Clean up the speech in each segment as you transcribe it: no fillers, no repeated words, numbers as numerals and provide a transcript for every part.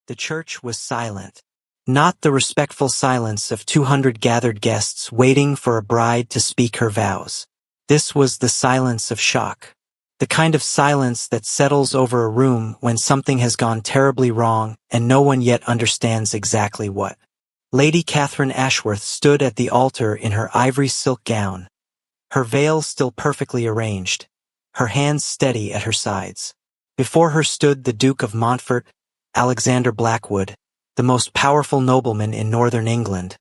The church was silent. Not the respectful silence of 200 gathered guests waiting for a bride to speak her vows. This was the silence of shock. The kind of silence that settles over a room when something has gone terribly wrong and no one yet understands exactly what. Lady Catherine Ashworth stood at the altar in her ivory silk gown, her veil still perfectly arranged, her hands steady at her sides. Before her stood the Duke of Montfort, Alexander Blackwood, the most powerful nobleman in northern England.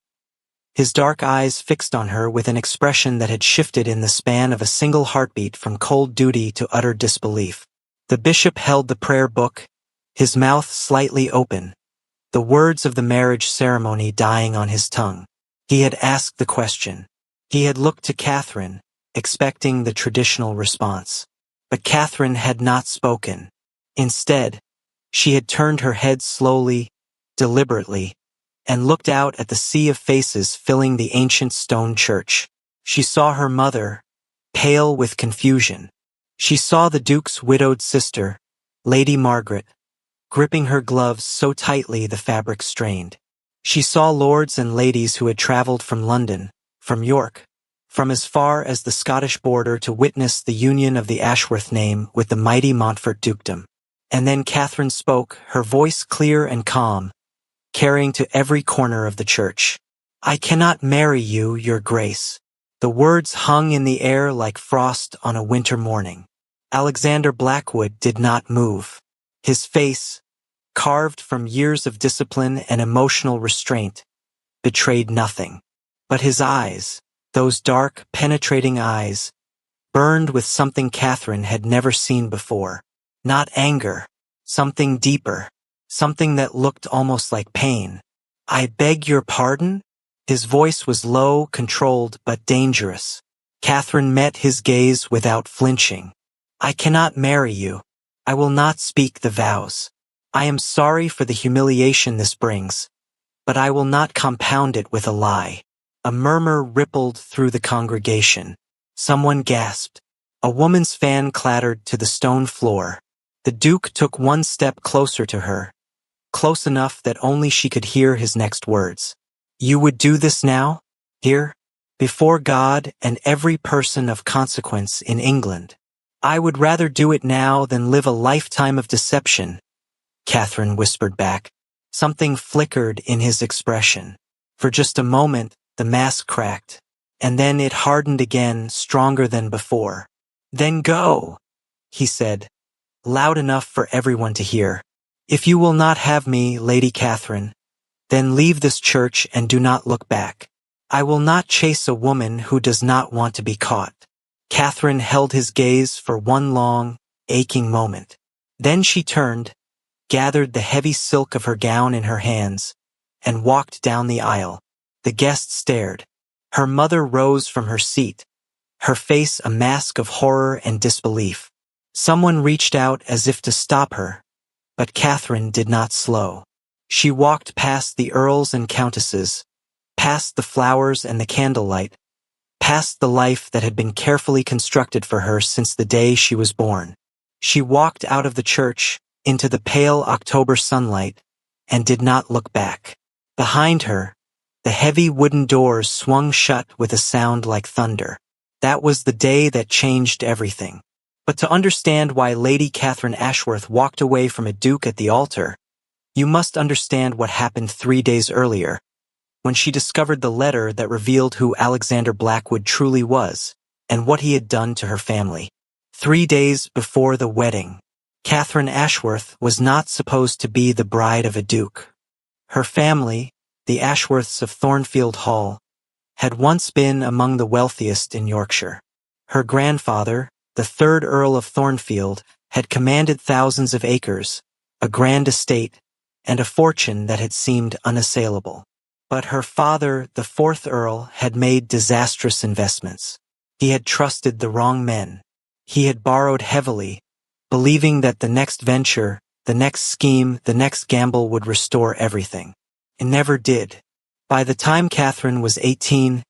His dark eyes fixed on her with an expression that had shifted in the span of a single heartbeat from cold duty to utter disbelief. The bishop held the prayer book, his mouth slightly open, the words of the marriage ceremony dying on his tongue. He had asked the question. He had looked to Catherine, expecting the traditional response. But Catherine had not spoken. Instead, she had turned her head slowly, deliberately, and looked out at the sea of faces filling the ancient stone church. She saw her mother, pale with confusion. She saw the Duke's widowed sister, Lady Margaret, gripping her gloves so tightly the fabric strained. She saw lords and ladies who had traveled from London, from York, from as far as the Scottish border to witness the union of the Ashworth name with the mighty Montfort dukedom. And then Catherine spoke, her voice clear and calm, carrying to every corner of the church. "I cannot marry you, your grace." The words hung in the air like frost on a winter morning. Alexander Blackwood did not move. His face, carved from years of discipline and emotional restraint, betrayed nothing. But his eyes, those dark, penetrating eyes, burned with something Catherine had never seen before. Not anger, something deeper. Something that looked almost like pain. "I beg your pardon?" His voice was low, controlled, but dangerous. Catherine met his gaze without flinching. "I cannot marry you. I will not speak the vows. I am sorry for the humiliation this brings, but I will not compound it with a lie." A murmur rippled through the congregation. Someone gasped. A woman's fan clattered to the stone floor. The Duke took one step closer to her, close enough that only she could hear his next words. "You would do this now? Here? Before God and every person of consequence in England?" "I would rather do it now than live a lifetime of deception," Catherine whispered back. Something flickered in his expression. For just a moment, the mask cracked, and then it hardened again, stronger than before. "Then go," he said, loud enough for everyone to hear. "If you will not have me, Lady Catherine, then leave this church and do not look back. I will not chase a woman who does not want to be caught." Catherine held his gaze for one long, aching moment. Then she turned, gathered the heavy silk of her gown in her hands, and walked down the aisle. The guests stared. Her mother rose from her seat, her face a mask of horror and disbelief. Someone reached out as if to stop her, but Catherine did not slow. She walked past the earls and countesses, past the flowers and the candlelight, past the life that had been carefully constructed for her since the day she was born. She walked out of the church, into the pale October sunlight, and did not look back. Behind her, the heavy wooden doors swung shut with a sound like thunder. That was the day that changed everything. But to understand why Lady Catherine Ashworth walked away from a duke at the altar, you must understand what happened 3 days earlier, when she discovered the letter that revealed who Alexander Blackwood truly was, and what he had done to her family. 3 days before the wedding, Catherine Ashworth was not supposed to be the bride of a duke. Her family, the Ashworths of Thornfield Hall, had once been among the wealthiest in Yorkshire. Her grandfather, the 3rd Earl of Thornfield, had commanded thousands of acres, a grand estate, and a fortune that had seemed unassailable. But her father, the 4th Earl, had made disastrous investments. He had trusted the wrong men. He had borrowed heavily, believing that the next venture, the next scheme, the next gamble would restore everything. It never did. By the time Catherine was 18,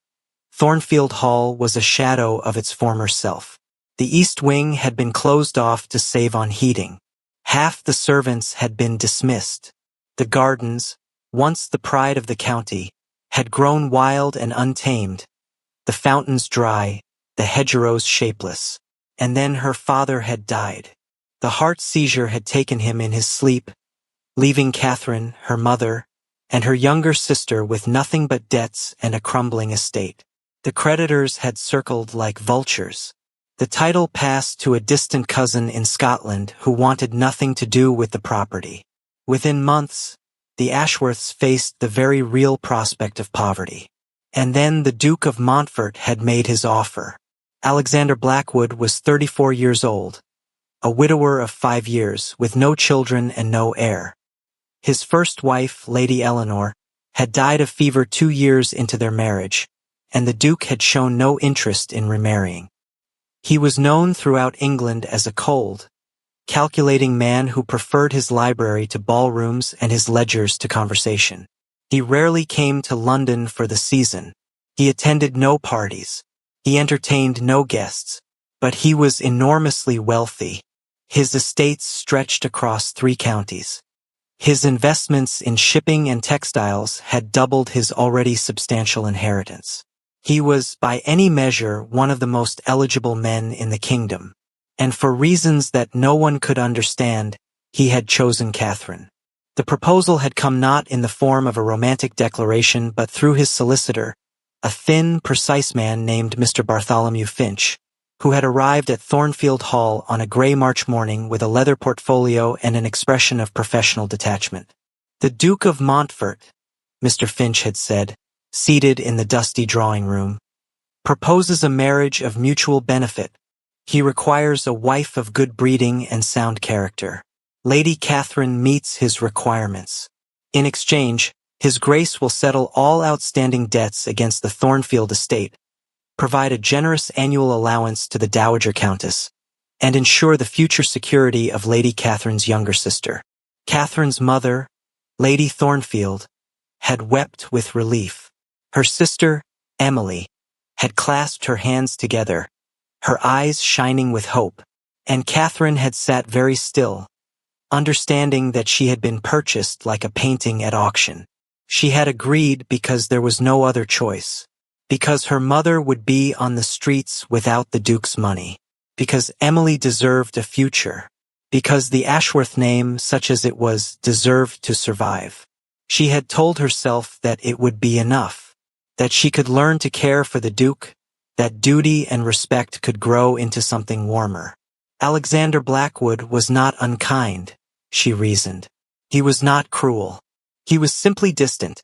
Thornfield Hall was a shadow of its former self. The east wing had been closed off to save on heating. Half the servants had been dismissed. The gardens, once the pride of the county, had grown wild and untamed, the fountains dry, the hedgerows shapeless. And then her father had died. The heart seizure had taken him in his sleep, leaving Catherine, her mother, and her younger sister with nothing but debts and a crumbling estate. The creditors had circled like vultures. The title passed to a distant cousin in Scotland who wanted nothing to do with the property. Within months, the Ashworths faced the very real prospect of poverty. And then the Duke of Montfort had made his offer. Alexander Blackwood was 34 years old, a widower of 5 years, with no children and no heir. His first wife, Lady Eleanor, had died of fever 2 years into their marriage, and the Duke had shown no interest in remarrying. He was known throughout England as a cold, calculating man who preferred his library to ballrooms and his ledgers to conversation. He rarely came to London for the season. He attended no parties. He entertained no guests. But he was enormously wealthy. His estates stretched across 3 counties. His investments in shipping and textiles had doubled his already substantial inheritance. He was, by any measure, one of the most eligible men in the kingdom. And for reasons that no one could understand, he had chosen Catherine. The proposal had come not in the form of a romantic declaration but through his solicitor, a thin, precise man named Mr. Bartholomew Finch, who had arrived at Thornfield Hall on a grey March morning with a leather portfolio and an expression of professional detachment. "The Duke of Montfort," Mr. Finch had said, seated in the dusty drawing-room, "proposes a marriage of mutual benefit. He requires a wife of good breeding and sound character. Lady Catherine meets his requirements. In exchange, His Grace will settle all outstanding debts against the Thornfield estate, provide a generous annual allowance to the Dowager Countess, and ensure the future security of Lady Catherine's younger sister." Catherine's mother, Lady Thornfield, had wept with relief. Her sister, Emily, had clasped her hands together, her eyes shining with hope, and Catherine had sat very still, understanding that she had been purchased like a painting at auction. She had agreed because there was no other choice, because her mother would be on the streets without the Duke's money, because Emily deserved a future, because the Ashworth name, such as it was, deserved to survive. She had told herself that it would be enough, that she could learn to care for the Duke, that duty and respect could grow into something warmer. Alexander Blackwood was not unkind, she reasoned. He was not cruel. He was simply distant,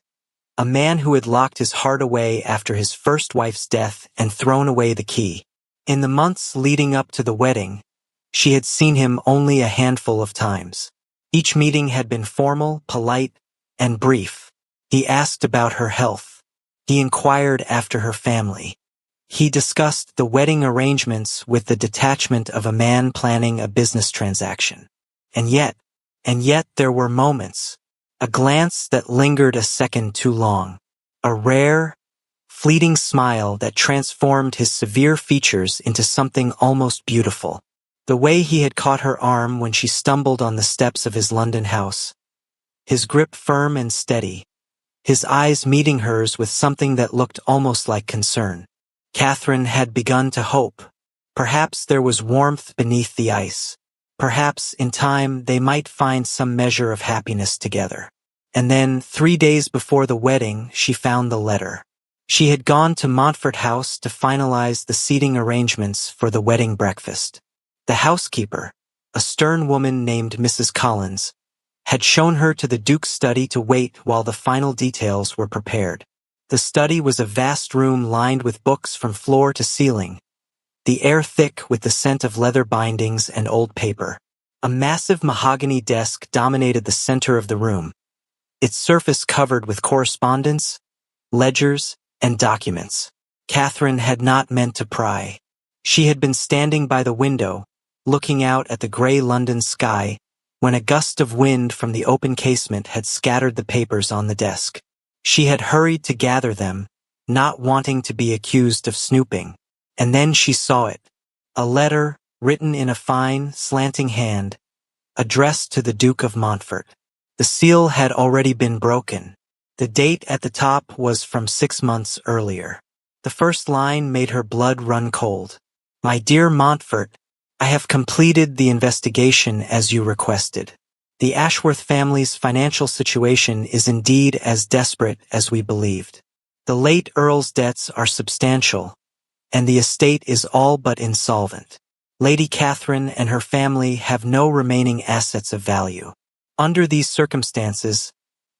a man who had locked his heart away after his first wife's death and thrown away the key. In the months leading up to the wedding, she had seen him only a handful of times. Each meeting had been formal, polite, and brief. He asked about her health. He inquired after her family. He discussed the wedding arrangements with the detachment of a man planning a business transaction. And yet there were moments, a glance that lingered a second too long, a rare, fleeting smile that transformed his severe features into something almost beautiful. The way he had caught her arm when she stumbled on the steps of his London house, his grip firm and steady, his eyes meeting hers with something that looked almost like concern. Catherine had begun to hope. Perhaps there was warmth beneath the ice. Perhaps, in time, they might find some measure of happiness together. And then, 3 days before the wedding, she found the letter. She had gone to Montfort House to finalize the seating arrangements for the wedding breakfast. The housekeeper, a stern woman named Mrs. Collins, had shown her to the Duke's study to wait while the final details were prepared. The study was a vast room lined with books from floor to ceiling, the air thick with the scent of leather bindings and old paper. A massive mahogany desk dominated the center of the room, its surface covered with correspondence, ledgers, and documents. Catherine had not meant to pry. She had been standing by the window, looking out at the gray London sky, when a gust of wind from the open casement had scattered the papers on the desk. She had hurried to gather them, not wanting to be accused of snooping. And then she saw it. A letter, written in a fine, slanting hand, addressed to the Duke of Montfort. The seal had already been broken. The date at the top was from 6 months earlier. The first line made her blood run cold. My dear Montfort, I have completed the investigation as you requested. The Ashworth family's financial situation is indeed as desperate as we believed. The late Earl's debts are substantial, and the estate is all but insolvent. Lady Catherine and her family have no remaining assets of value. Under these circumstances,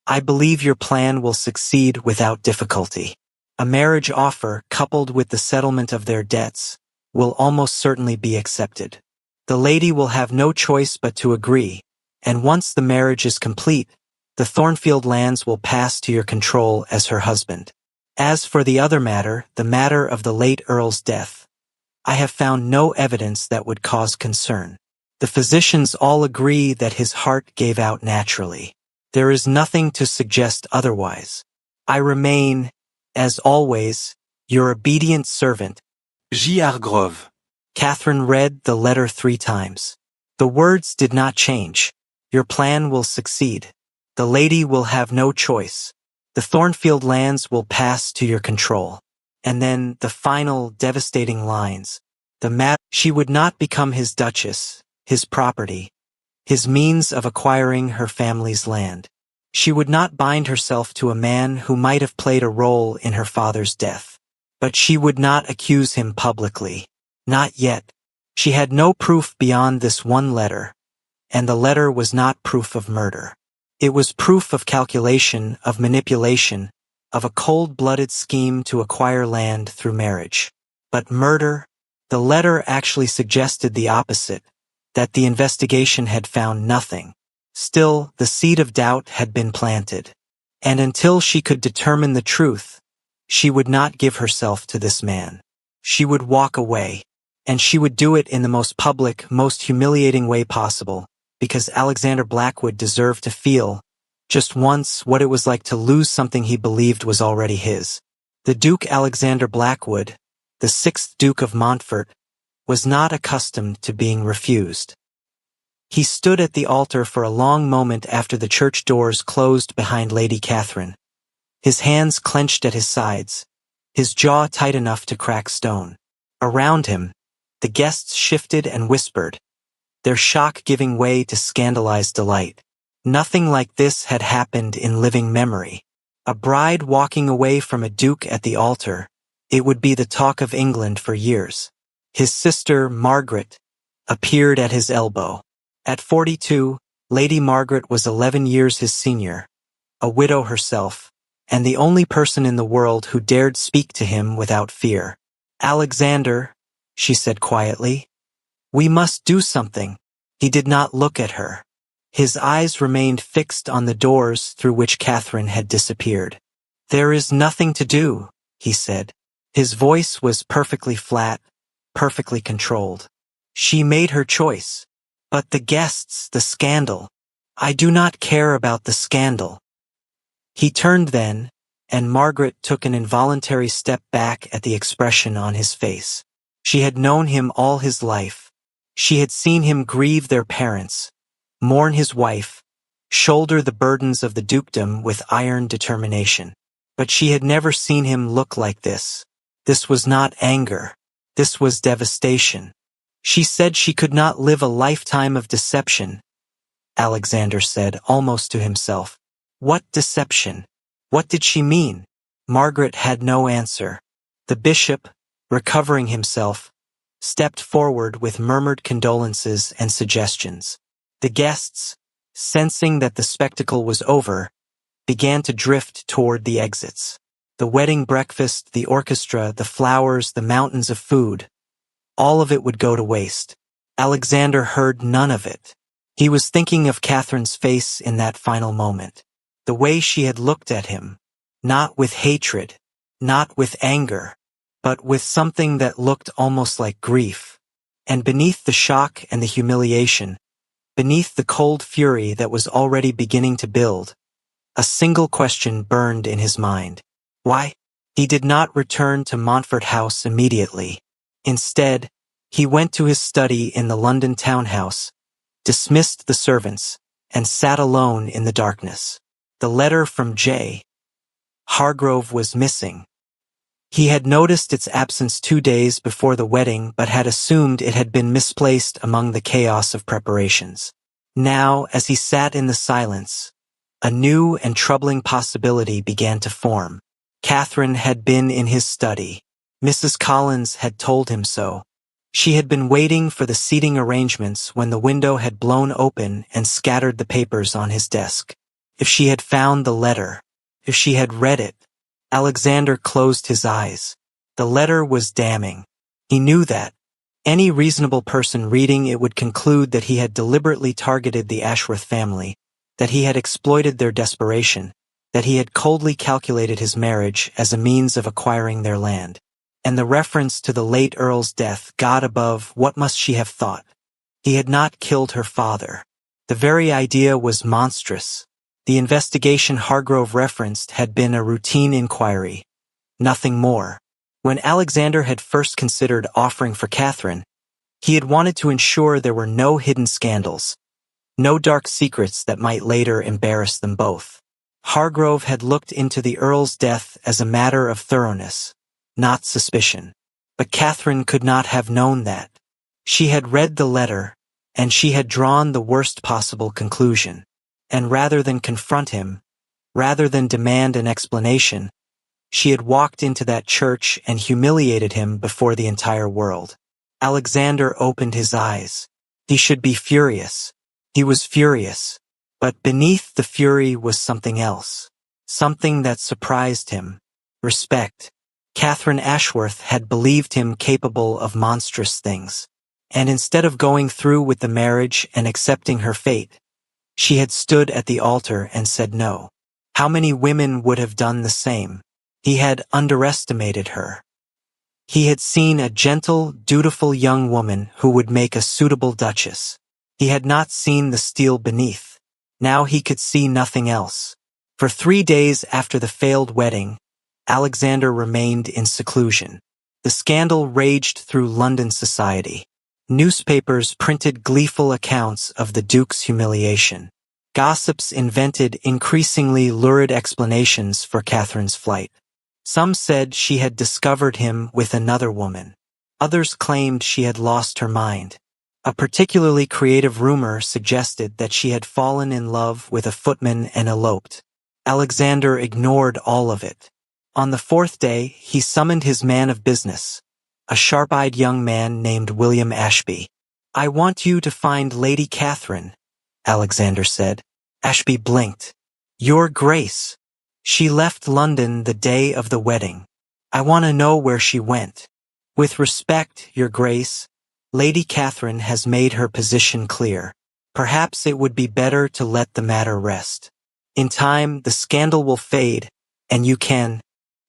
I believe your plan will succeed without difficulty. A marriage offer, coupled with the settlement of their debts, will almost certainly be accepted. The lady will have no choice but to agree, and once the marriage is complete, the Thornfield lands will pass to your control as her husband. As for the other matter, the matter of the late Earl's death, I have found no evidence that would cause concern. The physicians all agree that his heart gave out naturally. There is nothing to suggest otherwise. I remain, as always, your obedient servant, J. Hargrove. Catherine read the letter 3 times. The words did not change. Your plan will succeed. The lady will have no choice. The Thornfield lands will pass to your control. And then the final devastating lines. She would not become his duchess, his property, his means of acquiring her family's land. She would not bind herself to a man who might have played a role in her father's death. But she would not accuse him publicly. Not yet. She had no proof beyond this one letter, and the letter was not proof of murder. It was proof of calculation, of manipulation, of a cold-blooded scheme to acquire land through marriage. But murder? The letter actually suggested the opposite, that the investigation had found nothing. Still, the seed of doubt had been planted. And until she could determine the truth, she would not give herself to this man. She would walk away. And she would do it in the most public, most humiliating way possible, because Alexander Blackwood deserved to feel, just once, what it was like to lose something he believed was already his. The Duke Alexander Blackwood, the 6th Duke of Montfort, was not accustomed to being refused. He stood at the altar for a long moment after the church doors closed behind Lady Catherine, his hands clenched at his sides, his jaw tight enough to crack stone. Around him, the guests shifted and whispered, their shock giving way to scandalized delight. Nothing like this had happened in living memory. A bride walking away from a duke at the altar, it would be the talk of England for years. His sister, Margaret, appeared at his elbow. At 42, Lady Margaret was 11 years his senior, a widow herself, and the only person in the world who dared speak to him without fear. Alexander, she said quietly, we must do something. He did not look at her. His eyes remained fixed on the doors through which Catherine had disappeared. There is nothing to do, he said. His voice was perfectly flat, perfectly controlled. She made her choice. But the guests, the scandal. I do not care about the scandal. He turned then, and Margaret took an involuntary step back at the expression on his face. She had known him all his life. She had seen him grieve their parents, mourn his wife, shoulder the burdens of the dukedom with iron determination. But she had never seen him look like this. This was not anger. This was devastation. She said she could not live a lifetime of deception, Alexander said, almost to himself. What deception? What did she mean? Margaret had no answer. The bishop, recovering himself, stepped forward with murmured condolences and suggestions. The guests, sensing that the spectacle was over, began to drift toward the exits. The wedding breakfast, the orchestra, the flowers, the mountains of food, all of it would go to waste. Alexander heard none of it. He was thinking of Catherine's face in that final moment. The way she had looked at him, not with hatred, not with anger, but with something that looked almost like grief. And beneath the shock and the humiliation, beneath the cold fury that was already beginning to build, a single question burned in his mind. Why? He did not return to Montfort House immediately. Instead, he went to his study in the London townhouse, dismissed the servants, and sat alone in the darkness. The letter from J. Hargrove was missing. He had noticed its absence 2 days before the wedding but had assumed it had been misplaced among the chaos of preparations. Now, as he sat in the silence, a new and troubling possibility began to form. Catherine had been in his study. Mrs. Collins had told him so. She had been waiting for the seating arrangements when the window had blown open and scattered the papers on his desk. If she had found the letter, if she had read it, Alexander closed his eyes. The letter was damning. He knew that. Any reasonable person reading it would conclude that he had deliberately targeted the Ashworth family, that he had exploited their desperation, that he had coldly calculated his marriage as a means of acquiring their land. And the reference to the late Earl's death, God above, what must she have thought? He had not killed her father. The very idea was monstrous. The investigation Hargrove referenced had been a routine inquiry. Nothing more. When Alexander had first considered offering for Catherine, he had wanted to ensure there were no hidden scandals, no dark secrets that might later embarrass them both. Hargrove had looked into the Earl's death as a matter of thoroughness, not suspicion. But Catherine could not have known that. She had read the letter, and she had drawn the worst possible conclusion. And rather than confront him, rather than demand an explanation, she had walked into that church and humiliated him before the entire world. Alexander opened his eyes. He should be furious. He was furious. But beneath the fury was something else. Something that surprised him. Respect. Catherine Ashworth had believed him capable of monstrous things. And instead of going through with the marriage and accepting her fate, she had stood at the altar and said no. How many women would have done the same? He had underestimated her. He had seen a gentle, dutiful young woman who would make a suitable duchess. He had not seen the steel beneath. Now he could see nothing else. For 3 days after the failed wedding, Alexander remained in seclusion. The scandal raged through London society. Newspapers printed gleeful accounts of the Duke's humiliation. Gossips invented increasingly lurid explanations for Catherine's flight. Some said she had discovered him with another woman. Others claimed she had lost her mind. A particularly creative rumor suggested that she had fallen in love with a footman and eloped. Alexander ignored all of it. On the 4th day, he summoned his man of business, a sharp-eyed young man named William Ashby. "I want you to find Lady Catherine," Alexander said. Ashby blinked. "Your Grace. She left London the day of the wedding. I want to know where she went." "With respect, Your Grace, Lady Catherine has made her position clear. Perhaps it would be better to let the matter rest. In time, the scandal will fade, and you can—"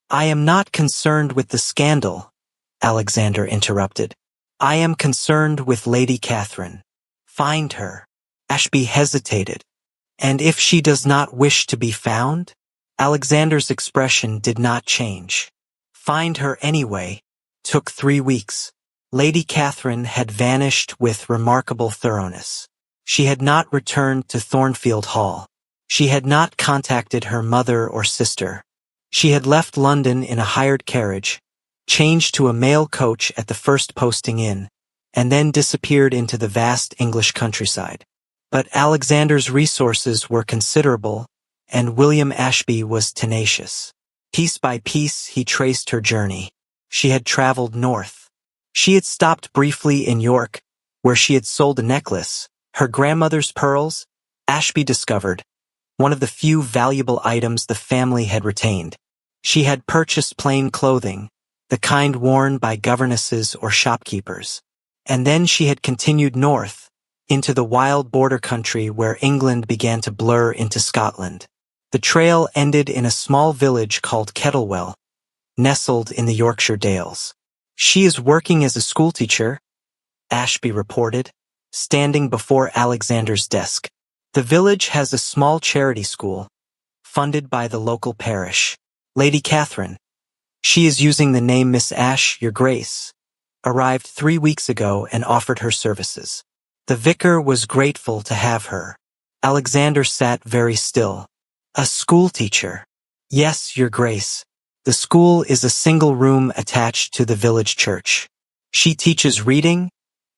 "I am not concerned with the scandal," Alexander interrupted. "I am concerned with Lady Catherine. Find her." Ashby hesitated. "And if she does not wish to be found?" Alexander's expression did not change. "Find her anyway." Took 3 weeks. Lady Catherine had vanished with remarkable thoroughness. She had not returned to Thornfield Hall. She had not contacted her mother or sister. She had left London in a hired carriage, changed to a mail coach at the first posting in, and then disappeared into the vast English countryside. But Alexander's resources were considerable, and William Ashby was tenacious. Piece by piece he traced her journey. She had traveled north. She had stopped briefly in York, where she had sold a necklace, her grandmother's pearls, Ashby discovered, one of the few valuable items the family had retained. She had purchased plain clothing, the kind worn by governesses or shopkeepers. And then she had continued north, into the wild border country where England began to blur into Scotland. The trail ended in a small village called Kettlewell, nestled in the Yorkshire Dales. "She is working as a schoolteacher," Ashby reported, standing before Alexander's desk. "The village has a small charity school, funded by the local parish. Lady Catherine, she is using the name Miss Ash, Your Grace, arrived 3 weeks ago and offered her services. The vicar was grateful to have her." Alexander sat very still. A schoolteacher. Yes, Your Grace. The school is a single room attached to the village church. She teaches reading,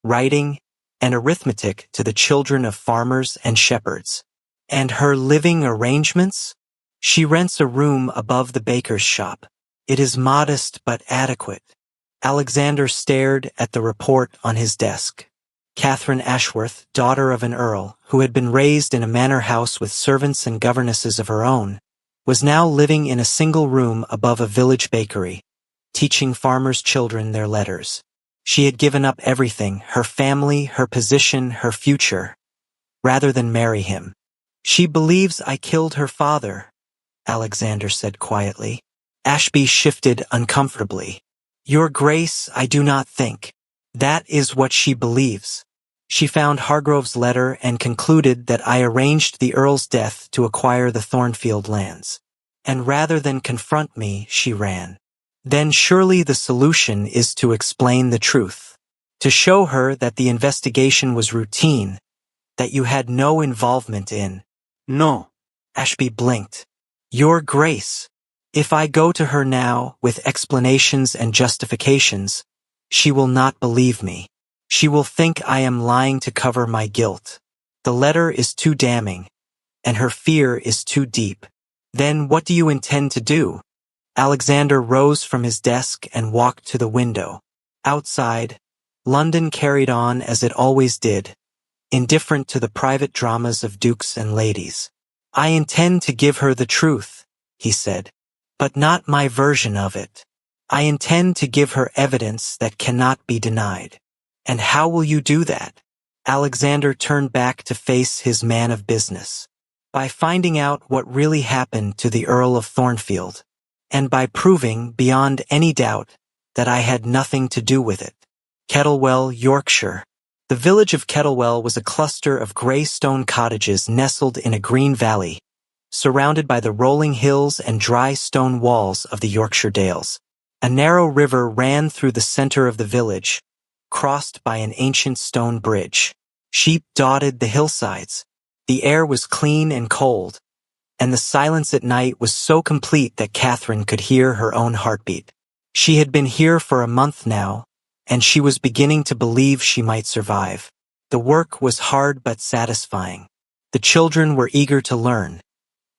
writing, and arithmetic to the children of farmers and shepherds. And her living arrangements? She rents a room above the baker's shop. It is modest but adequate. Alexander stared at the report on his desk. Catherine Ashworth, daughter of an earl, who had been raised in a manor house with servants and governesses of her own, was now living in a single room above a village bakery, teaching farmers' children their letters. She had given up everything, her family, her position, her future, rather than marry him. She believes I killed her father, Alexander said quietly. Ashby shifted uncomfortably. Your Grace, I do not think. That is what she believes. She found Hargrove's letter and concluded that I arranged the Earl's death to acquire the Thornfield lands. And rather than confront me, she ran. Then surely the solution is to explain the truth. To show her that the investigation was routine, that you had no involvement in. No. Ashby blinked. Your Grace, if I go to her now with explanations and justifications, she will not believe me. She will think I am lying to cover my guilt. The letter is too damning, and her fear is too deep. Then what do you intend to do? Alexander rose from his desk and walked to the window. Outside, London carried on as it always did, indifferent to the private dramas of dukes and ladies. I intend to give her the truth, he said, but not my version of it. I intend to give her evidence that cannot be denied. And how will you do that? Alexander turned back to face his man of business. By finding out what really happened to the Earl of Thornfield, and by proving beyond any doubt that I had nothing to do with it. Kettlewell, Yorkshire. The village of Kettlewell was a cluster of grey stone cottages nestled in a green valley, surrounded by the rolling hills and dry stone walls of the Yorkshire Dales. A narrow river ran through the center of the village, crossed by an ancient stone bridge. Sheep dotted the hillsides. The air was clean and cold, and the silence at night was so complete that Catherine could hear her own heartbeat. She had been here for a month now, and she was beginning to believe she might survive. The work was hard but satisfying. The children were eager to learn,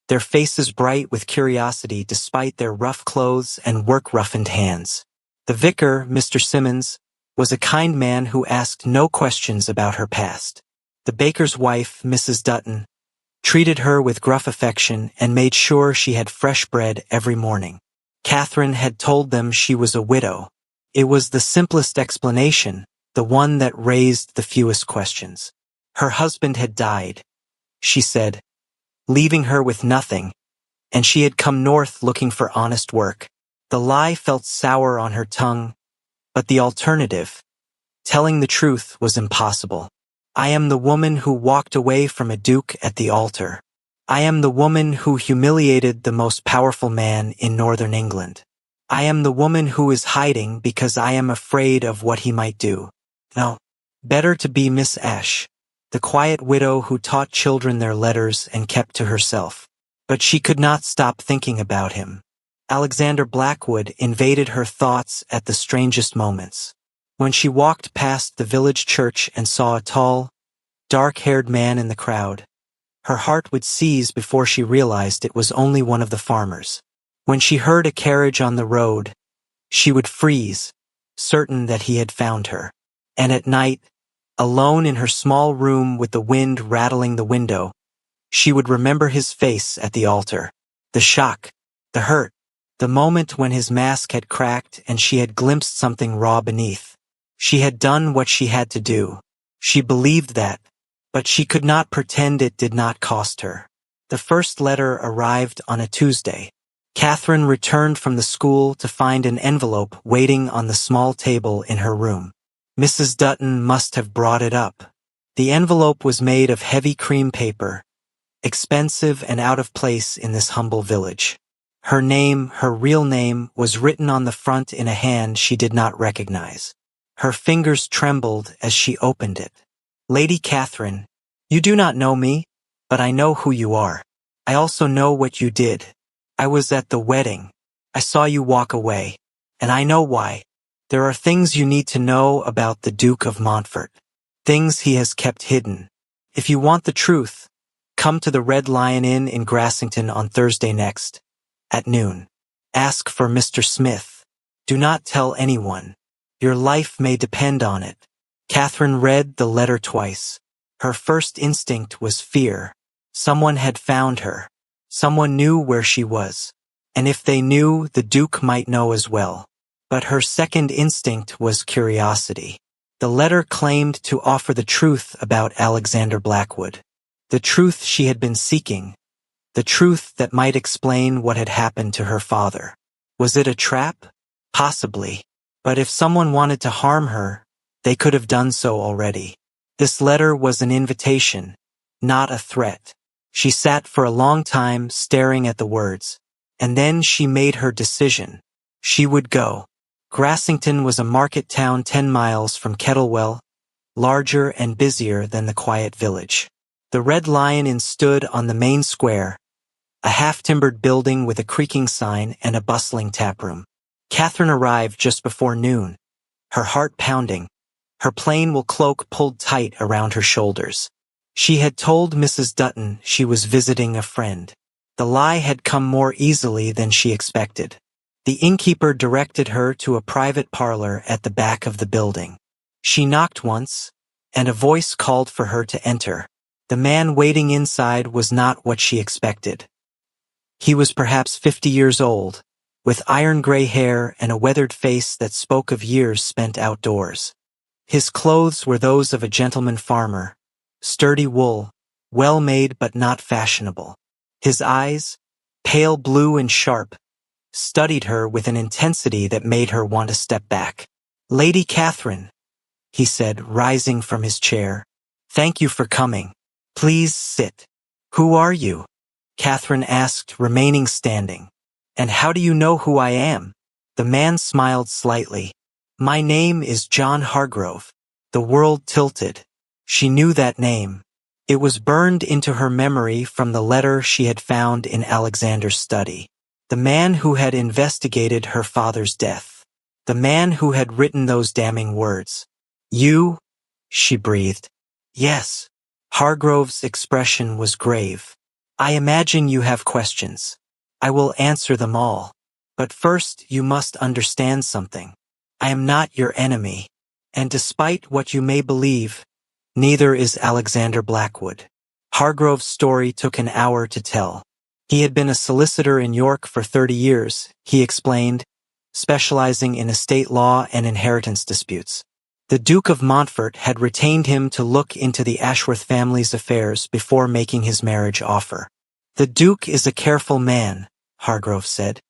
their faces bright with curiosity despite their rough clothes and work-roughened hands. The vicar, Mr. Simmons, was a kind man who asked no questions about her past. The baker's wife, Mrs. Dutton, treated her with gruff affection and made sure she had fresh bread every morning. Catherine had told them she was a widow. It was the simplest explanation, the one that raised the fewest questions. Her husband had died, she said, leaving her with nothing, and she had come north looking for honest work. The lie felt sour on her tongue, but the alternative, telling the truth, was impossible. I am the woman who walked away from a duke at the altar. I am the woman who humiliated the most powerful man in northern England. I am the woman who is hiding because I am afraid of what he might do. No, better to be Miss Ash, the quiet widow who taught children their letters and kept to herself. But she could not stop thinking about him. Alexander Blackwood invaded her thoughts at the strangest moments. When she walked past the village church and saw a tall, dark-haired man in the crowd, her heart would seize before she realized it was only one of the farmers. When she heard a carriage on the road, she would freeze, certain that he had found her. And at night, alone in her small room with the wind rattling the window, she would remember his face at the altar, the shock, the hurt, the moment when his mask had cracked and she had glimpsed something raw beneath. She had done what she had to do. She believed that, but she could not pretend it did not cost her. The first letter arrived on a Tuesday. Catherine returned from the school to find an envelope waiting on the small table in her room. Mrs. Dutton must have brought it up. The envelope was made of heavy cream paper, expensive and out of place in this humble village. Her name, her real name, was written on the front in a hand she did not recognize. Her fingers trembled as she opened it. Lady Catherine, you do not know me? but I know who you are. I also know what you did. I was at the wedding. I saw you walk away. And I know why. There are things you need to know about the Duke of Montfort. Things he has kept hidden. If you want the truth, come to the Red Lion Inn in Grassington on Thursday next, at noon. Ask for Mr. Smith. Do not tell anyone. Your life may depend on it. Catherine read the letter twice. Her first instinct was fear. Someone had found her. Someone knew where she was. And if they knew, the Duke might know as well. But her second instinct was curiosity. The letter claimed to offer the truth about Alexander Blackwood. The truth she had been seeking. The truth that might explain what had happened to her father. Was it a trap? Possibly. But if someone wanted to harm her, they could have done so already. This letter was an invitation, not a threat. She sat for a long time staring at the words. And then she made her decision. She would go. Grassington was a market town 10 miles from Kettlewell, larger and busier than the quiet village. The Red Lion Inn stood on the main square, a half-timbered building with a creaking sign and a bustling taproom. Catherine arrived just before noon, her heart pounding, her plain wool cloak pulled tight around her shoulders. She had told Mrs. Dutton she was visiting a friend. The lie had come more easily than she expected. The innkeeper directed her to a private parlor at the back of the building. She knocked once, and a voice called for her to enter. The man waiting inside was not what she expected. He was perhaps 50 years old, with iron-gray hair and a weathered face that spoke of years spent outdoors. His clothes were those of a gentleman farmer, sturdy wool, well-made but not fashionable. His eyes, pale blue and sharp, studied her with an intensity that made her want to step back. "Lady Catherine," he said, rising from his chair. "Thank you for coming. Please sit." "Who are you?" Catherine asked, remaining standing. "And how do you know who I am?" The man smiled slightly. "My name is John Hargrove." The world tilted. She knew that name. It was burned into her memory from the letter she had found in Alexander's study. The man who had investigated her father's death. The man who had written those damning words. "You?" she breathed. "Yes." Hargrove's expression was grave. "I imagine you have questions. I will answer them all. But first you must understand something. I am not your enemy. And despite what you may believe, neither is Alexander Blackwood." Hargrove's story took an hour to tell. He had been a solicitor in York for 30 years, he explained, specializing in estate law and inheritance disputes. The Duke of Montfort had retained him to look into the Ashworth family's affairs before making his marriage offer. "The Duke is a careful man," Hargrove said.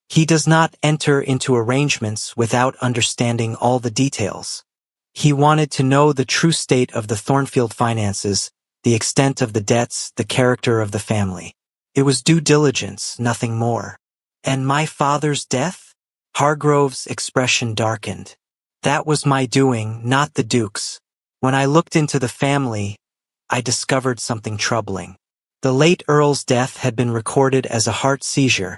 "He does not enter into arrangements without understanding all the details. He wanted to know the true state of the Thornfield finances, the extent of the debts, the character of the family. It was due diligence, nothing more." "And my father's death?" Hargrove's expression darkened. "That was my doing, not the Duke's. When I looked into the family, I discovered something troubling. The late Earl's death had been recorded as a heart seizure,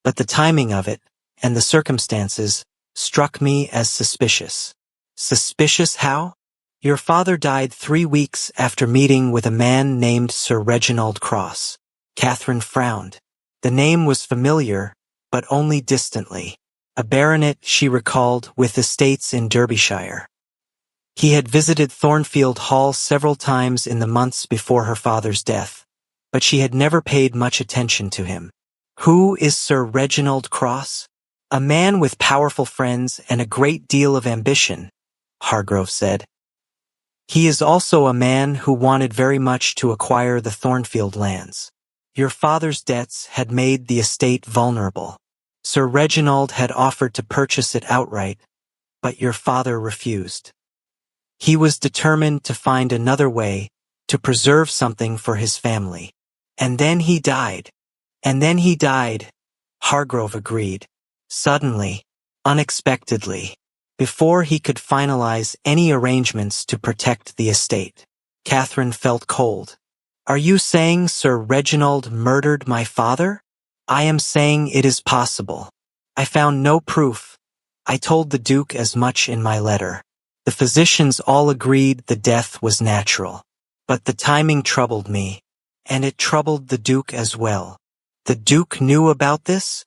but the timing of it, and the circumstances, struck me as suspicious." "Suspicious how?" "Your father died 3 weeks after meeting with a man named Sir Reginald Cross." Catherine frowned. The name was familiar, but only distantly. A baronet, she recalled, with estates in Derbyshire. He had visited Thornfield Hall several times in the months before her father's death, but she had never paid much attention to him. "Who is Sir Reginald Cross?" "A man with powerful friends and a great deal of ambition," Hargrove said. "He is also a man who wanted very much to acquire the Thornfield lands. Your father's debts had made the estate vulnerable. Sir Reginald had offered to purchase it outright, but your father refused. He was determined to find another way to preserve something for his family. And then he died. And then he died," Hargrove agreed. "Suddenly, unexpectedly, before he could finalize any arrangements to protect the estate." Catherine felt cold. Are you saying Sir Reginald murdered my father? I am saying it is possible. I found no proof. I told the Duke as much in my letter. The physicians all agreed the death was natural. But the timing troubled me, and it troubled the Duke as well. The Duke knew about this?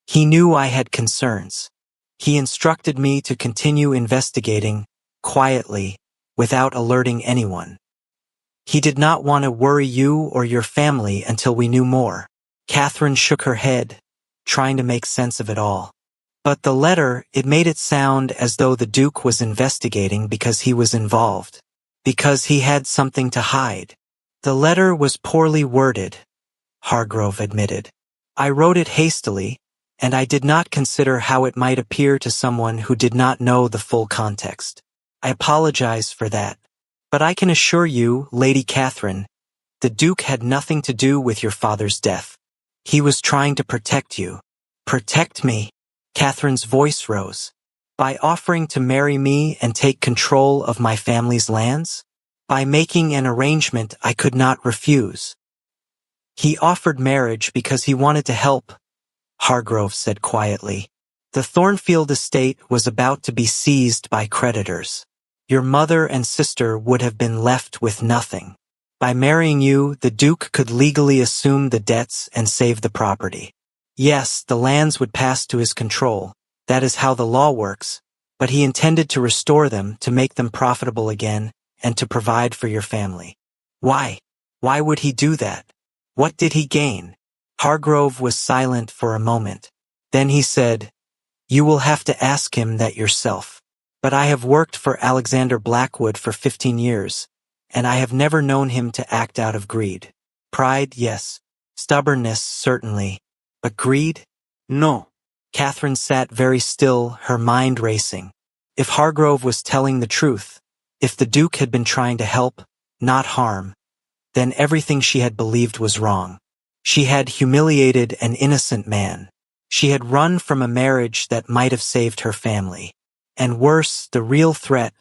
He knew I had concerns. He instructed me to continue investigating, quietly, without alerting anyone. He did not want to worry you or your family until we knew more. Catherine shook her head, trying to make sense of it all. But the letter, it made it sound as though the Duke was investigating because he was involved. Because he had something to hide. The letter was poorly worded, Hargrove admitted. I wrote it hastily, and I did not consider how it might appear to someone who did not know the full context. I apologize for that. But I can assure you, Lady Catherine, the Duke had nothing to do with your father's death. He was trying to protect you. Protect me? Catherine's voice rose. By offering to marry me and take control of my family's lands? By making an arrangement I could not refuse. He offered marriage because he wanted to help, Hargrove said quietly. The Thornfield estate was about to be seized by creditors. Your mother and sister would have been left with nothing. By marrying you, the Duke could legally assume the debts and save the property. Yes, the lands would pass to his control. That is how the law works. But he intended to restore them, to make them profitable again, and to provide for your family. Why? Why would he do that? What did he gain? Hargrove was silent for a moment. Then he said, You will have to ask him that yourself. But I have worked for Alexander Blackwood for 15 years, and I have never known him to act out of greed. Pride, yes. Stubbornness, certainly. But greed? No. Catherine sat very still, her mind racing. If Hargrove was telling the truth, if the Duke had been trying to help, not harm, then everything she had believed was wrong. She had humiliated an innocent man. She had run from a marriage that might have saved her family. And worse, the real threat,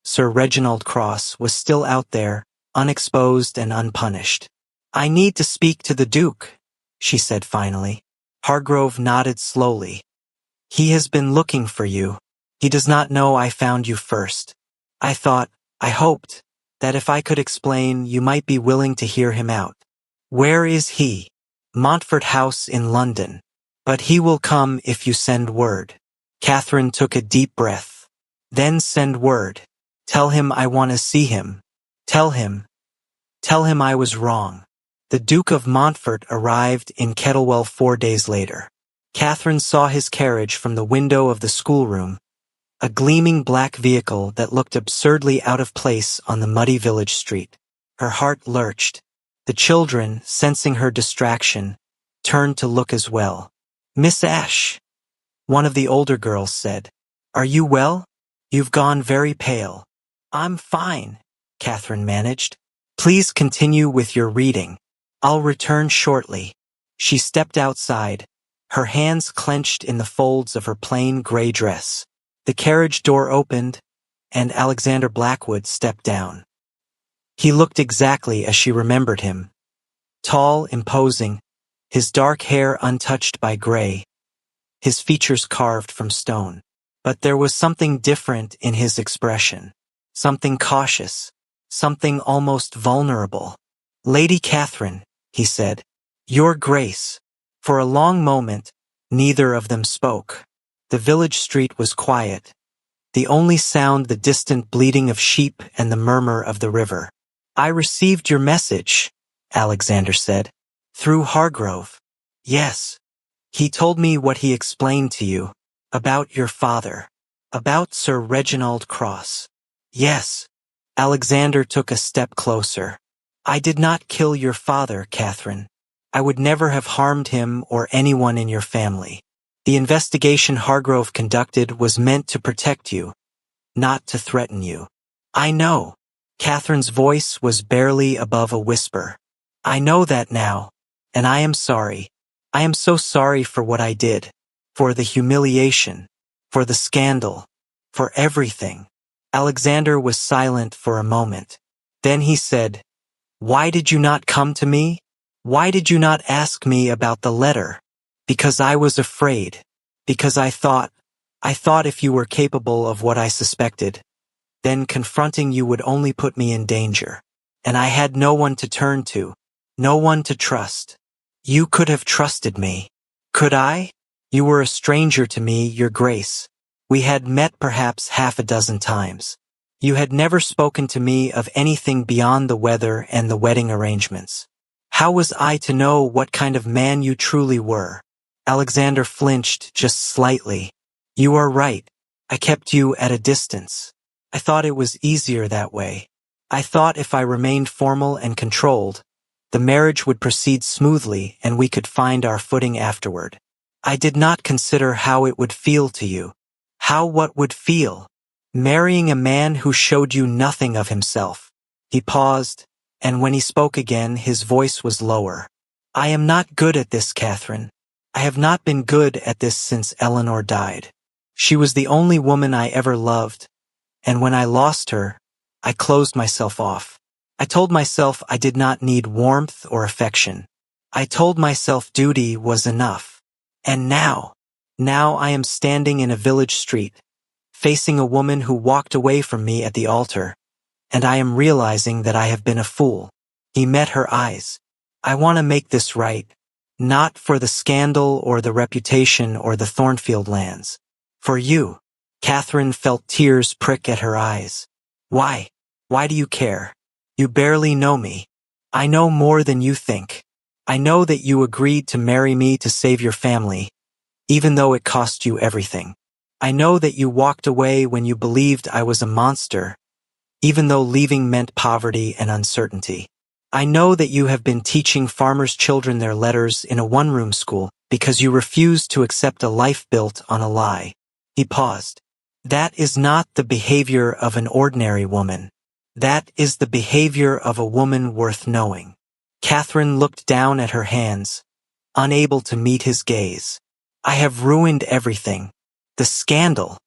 Sir Reginald Cross, was still out there, unexposed and unpunished. I need to speak to the Duke, she said finally. Hargrove nodded slowly. He has been looking for you. He does not know I found you first. I hoped, that if I could explain, you might be willing to hear him out. Where is he? Montfort House in London. But he will come if you send word. Catherine took a deep breath. Then send word. Tell him I want to see him. Tell him I was wrong. The Duke of Montfort arrived in Kettlewell 4 days later. Catherine saw his carriage from the window of the schoolroom, a gleaming black vehicle that looked absurdly out of place on the muddy village street. Her heart lurched. The children, sensing her distraction, turned to look as well. Miss Ashe, one of the older girls said. Are you well? You've gone very pale. I'm fine, Catherine managed. Please continue with your reading. I'll return shortly. She stepped outside, her hands clenched in the folds of her plain gray dress. The carriage door opened, and Alexander Blackwood stepped down. He looked exactly as she remembered him. Tall, imposing, his dark hair untouched by gray, his features carved from stone. But there was something different in his expression. Something cautious, something almost vulnerable. Lady Catherine, he said, Your Grace. For a long moment, neither of them spoke. The village street was quiet. The only sound the distant bleating of sheep and the murmur of the river. I received your message, Alexander said. Through Hargrove. Yes. He told me what he explained to you. About your father. About Sir Reginald Cross. Yes. Alexander took a step closer. I did not kill your father, Catherine. I would never have harmed him or anyone in your family. The investigation Hargrove conducted was meant to protect you, not to threaten you. I know. Catherine's voice was barely above a whisper. I know that now, and I am sorry. I am so sorry for what I did, for the humiliation, for the scandal, for everything. Alexander was silent for a moment. Then he said, Why did you not come to me? Why did you not ask me about the letter? Because I was afraid. Because I thought if you were capable of what I suspected, then confronting you would only put me in danger. And I had no one to turn to, no one to trust. You could have trusted me. Could I? You were a stranger to me, Your Grace. We had met perhaps half a dozen times. You had never spoken to me of anything beyond the weather and the wedding arrangements. How was I to know what kind of man you truly were? Alexander flinched just slightly. You are right. I kept you at a distance. I thought it was easier that way. I thought if I remained formal and controlled, the marriage would proceed smoothly and we could find our footing afterward. I did not consider how it would feel to you. How what would feel? Marrying a man who showed you nothing of himself. He paused, and when he spoke again, his voice was lower. I am not good at this, Catherine. I have not been good at this since Eleanor died. She was the only woman I ever loved, and when I lost her, I closed myself off. I told myself I did not need warmth or affection. I told myself duty was enough. And now I am standing in a village street, facing a woman who walked away from me at the altar, and I am realizing that I have been a fool. He met her eyes. I want to make this right, not for the scandal or the reputation or the Thornfield lands. For you. Catherine felt tears prick at her eyes. Why? Why do you care? You barely know me. I know more than you think. I know that you agreed to marry me to save your family, even though it cost you everything. I know that you walked away when you believed I was a monster, even though leaving meant poverty and uncertainty. I know that you have been teaching farmers' children their letters in a one-room school because you refused to accept a life built on a lie. He paused. That is not the behavior of an ordinary woman. That is the behavior of a woman worth knowing. Catherine looked down at her hands, unable to meet his gaze. I have ruined everything. The scandal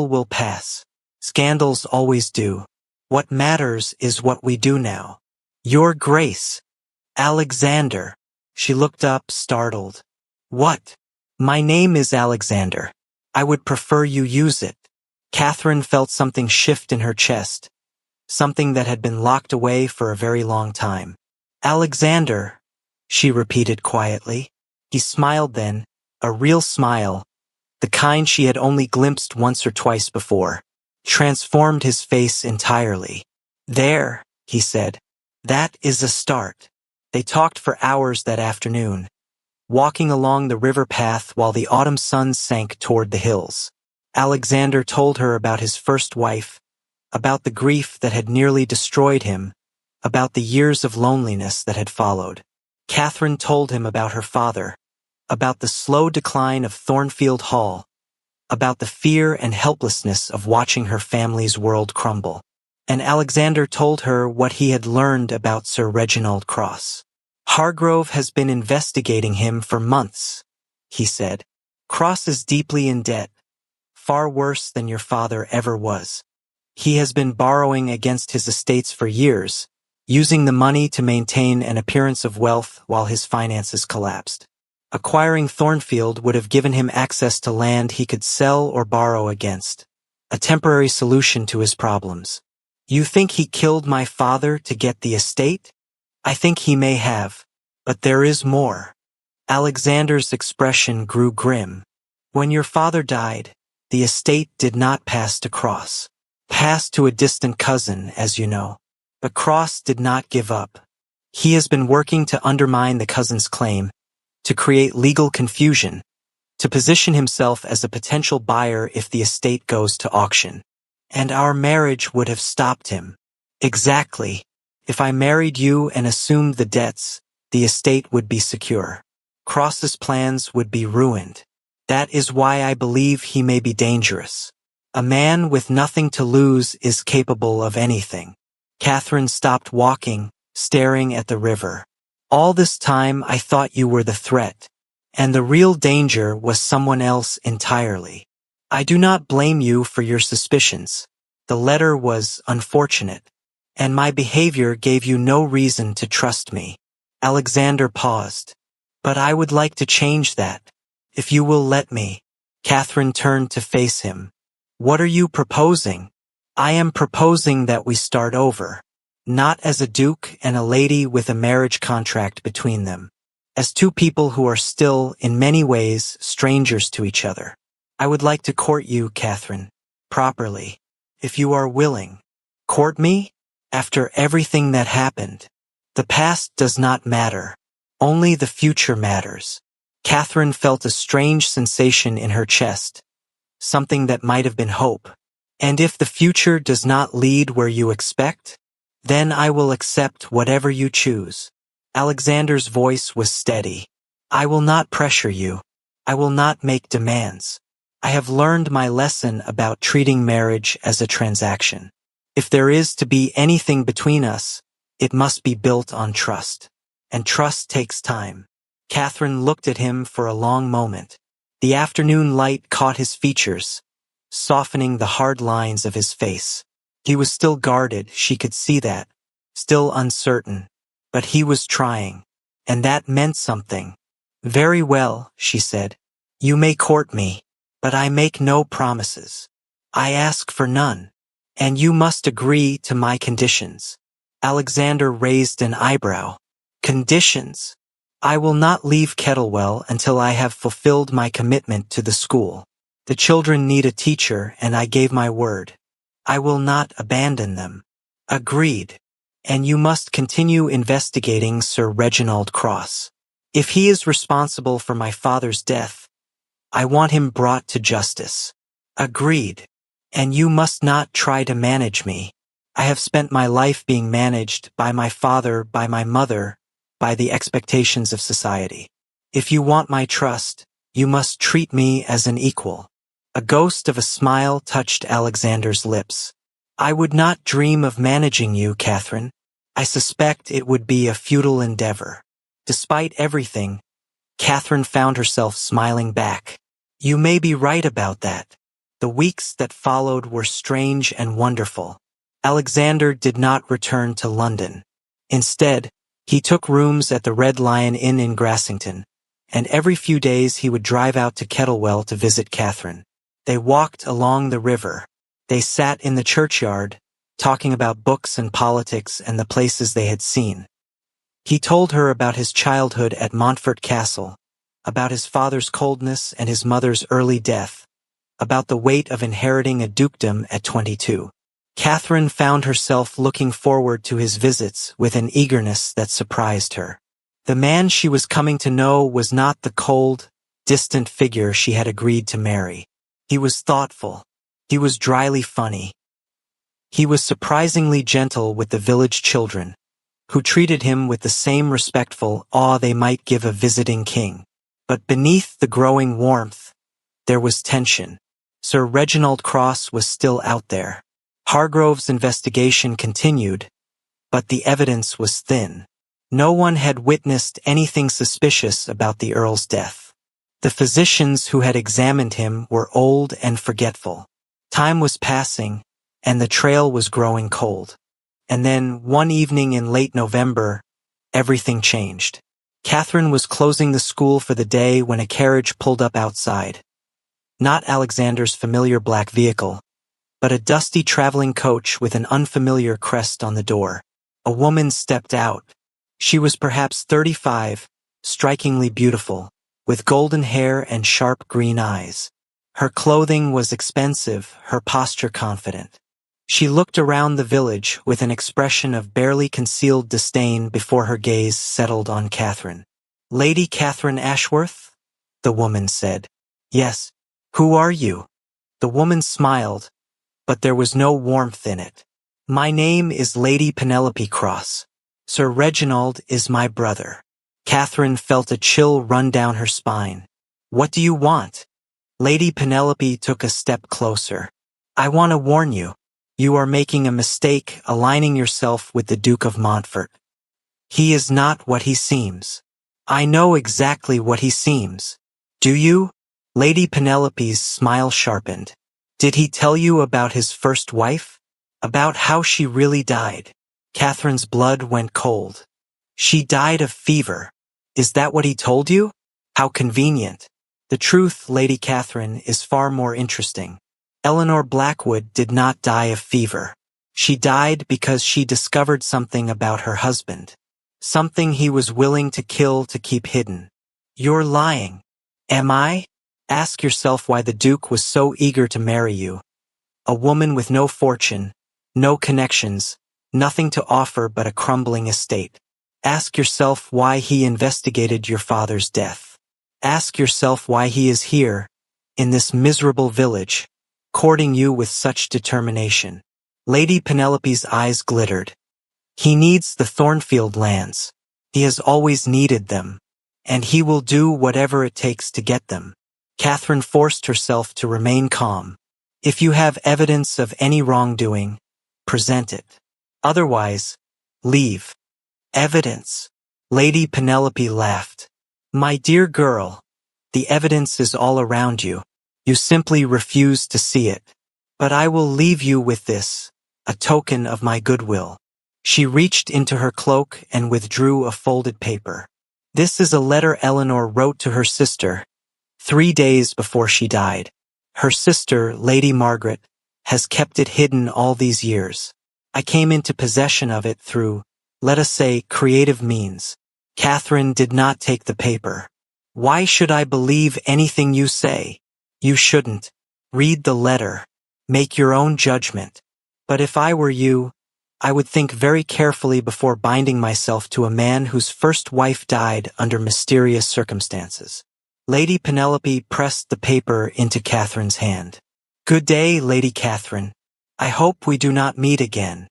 will pass. Scandals always do. What matters is what we do now. Your Grace. Alexander. She looked up, startled. What? My name is Alexander. I would prefer you use it. Catherine felt something shift in her chest, something that had been locked away for a very long time. Alexander, she repeated quietly. He smiled then, a real smile, the kind she had only glimpsed once or twice before, transformed his face entirely. There, he said. That is a start. They talked for hours that afternoon, walking along the river path while the autumn sun sank toward the hills. Alexander told her about his first wife, about the grief that had nearly destroyed him, about the years of loneliness that had followed. Catherine told him about her father, about the slow decline of Thornfield Hall, about the fear and helplessness of watching her family's world crumble. And Alexander told her what he had learned about Sir Reginald Cross. Hargrove has been investigating him for months, he said. Cross is deeply in debt, far worse than your father ever was. He has been borrowing against his estates for years, using the money to maintain an appearance of wealth while his finances collapsed. Acquiring Thornfield would have given him access to land he could sell or borrow against, a temporary solution to his problems. You think he killed my father to get the estate? I think he may have, but there is more. Alexander's expression grew grim. When your father died, the estate did not pass to Cross. Passed to a distant cousin, as you know. But Cross did not give up. He has been working to undermine the cousin's claim, to create legal confusion, to position himself as a potential buyer if the estate goes to auction. And our marriage would have stopped him. Exactly. If I married you and assumed the debts, the estate would be secure. Cross's plans would be ruined. That is why I believe he may be dangerous. A man with nothing to lose is capable of anything. Catherine stopped walking, staring at the river. All this time I thought you were the threat, and the real danger was someone else entirely. I do not blame you for your suspicions. The letter was unfortunate, and my behavior gave you no reason to trust me. Alexander paused. But I would like to change that. If you will let me. Catherine turned to face him. What are you proposing? I am proposing that we start over. Not as a duke and a lady with a marriage contract between them. As two people who are still, in many ways, strangers to each other. I would like to court you, Catherine. Properly. If you are willing. Court me? After everything that happened. The past does not matter. Only the future matters. Catherine felt a strange sensation in her chest. Something that might have been hope. And if the future does not lead where you expect, then I will accept whatever you choose. Alexander's voice was steady. I will not pressure you. I will not make demands. I have learned my lesson about treating marriage as a transaction. If there is to be anything between us, it must be built on trust. And trust takes time. Catherine looked at him for a long moment. The afternoon light caught his features, softening the hard lines of his face. He was still guarded, she could see that. Still uncertain. But he was trying. And that meant something. Very well, she said. You may court me. But I make no promises. I ask for none. And you must agree to my conditions. Alexander raised an eyebrow. Conditions? I will not leave Kettlewell until I have fulfilled my commitment to the school. The children need a teacher, and I gave my word. I will not abandon them. Agreed. And you must continue investigating Sir Reginald Cross. If he is responsible for my father's death, I want him brought to justice. Agreed. And you must not try to manage me. I have spent my life being managed by my father, by my mother, by the expectations of society. If you want my trust, you must treat me as an equal. A ghost of a smile touched Alexander's lips. I would not dream of managing you, Catherine. I suspect it would be a futile endeavor. Despite everything, Catherine found herself smiling back. You may be right about that. The weeks that followed were strange and wonderful. Alexander did not return to London. Instead, he took rooms at the Red Lion Inn in Grassington, and every few days he would drive out to Kettlewell to visit Catherine. They walked along the river. They sat in the churchyard, talking about books and politics and the places they had seen. He told her about his childhood at Montfort Castle, about his father's coldness and his mother's early death, about the weight of inheriting a dukedom at 22. Catherine found herself looking forward to his visits with an eagerness that surprised her. The man she was coming to know was not the cold, distant figure she had agreed to marry. He was thoughtful. He was dryly funny. He was surprisingly gentle with the village children, who treated him with the same respectful awe they might give a visiting king. But beneath the growing warmth, there was tension. Sir Reginald Cross was still out there. Hargrove's investigation continued, but the evidence was thin. No one had witnessed anything suspicious about the Earl's death. The physicians who had examined him were old and forgetful. Time was passing, and the trail was growing cold. And then, one evening in late November, everything changed. Catherine was closing the school for the day when a carriage pulled up outside. Not Alexander's familiar black vehicle, but a dusty traveling coach with an unfamiliar crest on the door. A woman stepped out. She was perhaps 35, strikingly beautiful, with golden hair and sharp green eyes. Her clothing was expensive, her posture confident. She looked around the village with an expression of barely concealed disdain before her gaze settled on Catherine. Lady Catherine Ashworth? The woman said. Yes. Who are you? The woman smiled, but there was no warmth in it. My name is Lady Penelope Cross. Sir Reginald is my brother. Catherine felt a chill run down her spine. What do you want? Lady Penelope took a step closer. I want to warn you. You are making a mistake aligning yourself with the Duke of Montfort. He is not what he seems. I know exactly what he seems. Do you? Lady Penelope's smile sharpened. Did he tell you about his first wife? About how she really died? Catherine's blood went cold. She died of fever. Is that what he told you? How convenient. The truth, Lady Catherine, is far more interesting. Eleanor Blackwood did not die of fever. She died because she discovered something about her husband. Something he was willing to kill to keep hidden. You're lying. Am I? Ask yourself why the Duke was so eager to marry you. A woman with no fortune, no connections, nothing to offer but a crumbling estate. Ask yourself why he investigated your father's death. Ask yourself why he is here, in this miserable village, courting you with such determination. Lady Penelope's eyes glittered. He needs the Thornfield lands. He has always needed them, and he will do whatever it takes to get them. Catherine forced herself to remain calm. If you have evidence of any wrongdoing, present it. Otherwise, leave. Evidence. Lady Penelope laughed. My dear girl, the evidence is all around you. You simply refuse to see it. But I will leave you with this, a token of my goodwill. She reached into her cloak and withdrew a folded paper. This is a letter Eleanor wrote to her sister, 3 days before she died. Her sister, Lady Margaret, has kept it hidden all these years. I came into possession of it through, let us say, creative means. Catherine did not take the paper. Why should I believe anything you say? You shouldn't. Read the letter. Make your own judgment. But if I were you, I would think very carefully before binding myself to a man whose first wife died under mysterious circumstances. Lady Penelope pressed the paper into Catherine's hand. Good day, Lady Catherine. I hope we do not meet again.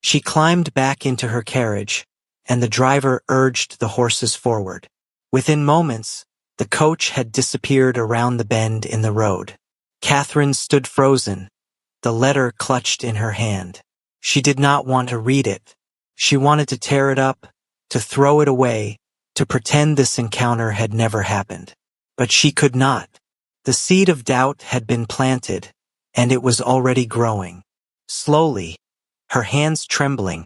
She climbed back into her carriage, and the driver urged the horses forward. Within moments, the coach had disappeared around the bend in the road. Catherine stood frozen, the letter clutched in her hand. She did not want to read it. She wanted to tear it up, to throw it away, to pretend this encounter had never happened. But she could not. The seed of doubt had been planted, and it was already growing. Slowly, her hands trembling,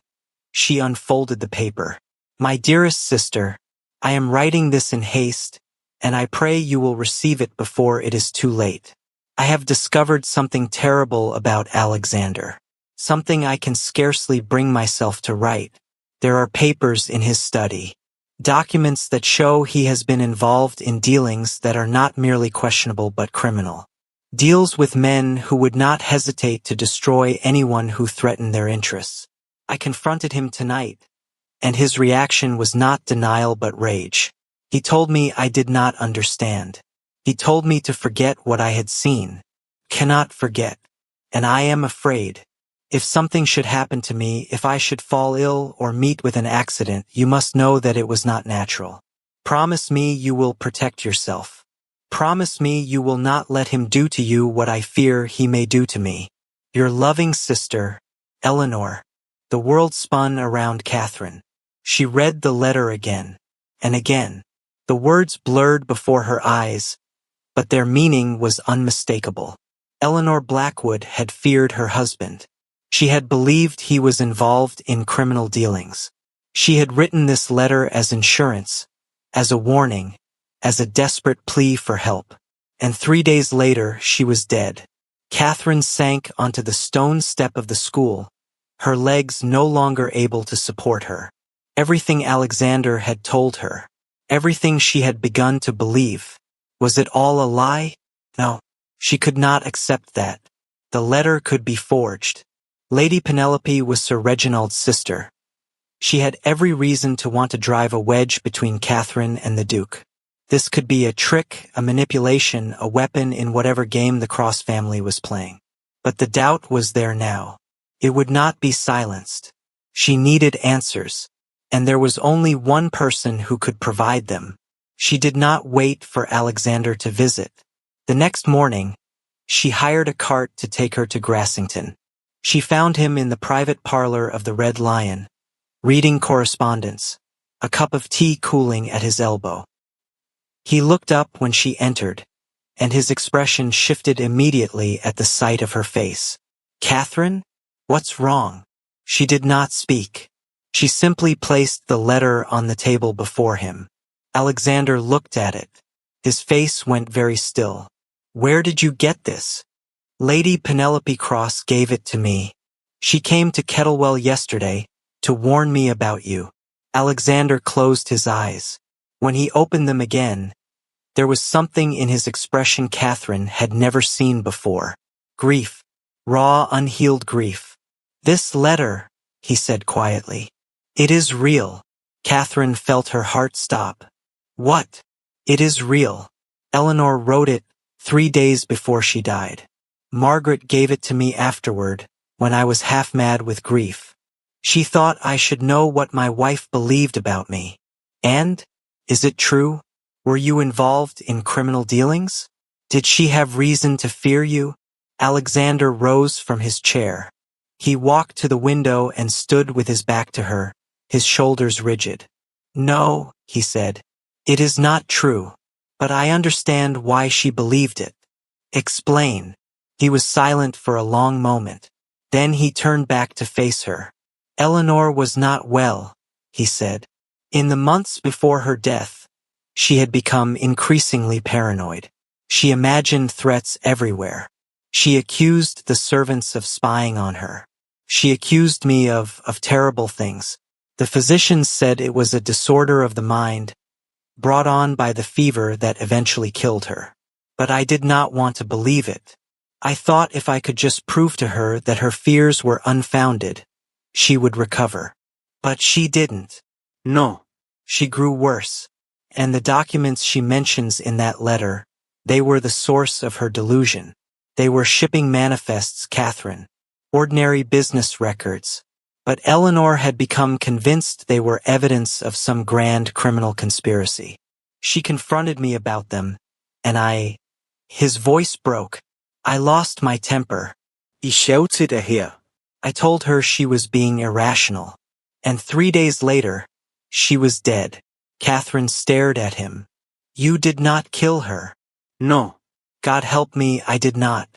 she unfolded the paper. My dearest sister, I am writing this in haste, and I pray you will receive it before it is too late. I have discovered something terrible about Alexander. Something I can scarcely bring myself to write. There are papers in his study. Documents that show he has been involved in dealings that are not merely questionable but criminal. Deals with men who would not hesitate to destroy anyone who threatened their interests. I confronted him tonight, and his reaction was not denial but rage. He told me I did not understand. He told me to forget what I had seen. Cannot forget. And I am afraid. If something should happen to me, if I should fall ill or meet with an accident, you must know that it was not natural. Promise me you will protect yourself. Promise me you will not let him do to you what I fear he may do to me. Your loving sister, Eleanor. The world spun around Catherine. She read the letter again, and again. The words blurred before her eyes, but their meaning was unmistakable. Eleanor Blackwood had feared her husband. She had believed he was involved in criminal dealings. She had written this letter as insurance, as a warning, as a desperate plea for help. And 3 days later, she was dead. Catherine sank onto the stone step of the school, her legs no longer able to support her. Everything Alexander had told her, everything she had begun to believe, was it all a lie? No, she could not accept that. The letter could be forged. Lady Penelope was Sir Reginald's sister. She had every reason to want to drive a wedge between Catherine and the Duke. This could be a trick, a manipulation, a weapon in whatever game the Cross family was playing. But the doubt was there now. It would not be silenced. She needed answers, and there was only one person who could provide them. She did not wait for Alexander to visit. The next morning, she hired a cart to take her to Grassington. She found him in the private parlor of the Red Lion, reading correspondence, a cup of tea cooling at his elbow. He looked up when she entered, and his expression shifted immediately at the sight of her face. Catherine? What's wrong? She did not speak. She simply placed the letter on the table before him. Alexander looked at it. His face went very still. Where did you get this? Lady Penelope Cross gave it to me. She came to Kettlewell yesterday to warn me about you. Alexander closed his eyes. When he opened them again, there was something in his expression Catherine had never seen before. Grief. Raw, unhealed grief. This letter, he said quietly. It is real. Catherine felt her heart stop. What? It is real. Eleanor wrote it 3 days before she died. Margaret gave it to me afterward, when I was half mad with grief. She thought I should know what my wife believed about me. And? Is it true? Were you involved in criminal dealings? Did she have reason to fear you? Alexander rose from his chair. He walked to the window and stood with his back to her, his shoulders rigid. No, he said. It is not true. But I understand why she believed it. Explain. He was silent for a long moment. Then he turned back to face her. Eleanor was not well, he said. In the months before her death, she had become increasingly paranoid. She imagined threats everywhere. She accused the servants of spying on her. She accused me of terrible things. The physicians said it was a disorder of the mind, brought on by the fever that eventually killed her. But I did not want to believe it. I thought if I could just prove to her that her fears were unfounded, she would recover. But she didn't. No. She grew worse. And the documents she mentions in that letter, they were the source of her delusion. They were shipping manifests, Catherine. Ordinary business records. But Eleanor had become convinced they were evidence of some grand criminal conspiracy. She confronted me about them, and His voice broke. I lost my temper. I shouted her. I told her she was being irrational. And 3 days later, she was dead. Catherine stared at him. You did not kill her. No. God help me, I did not.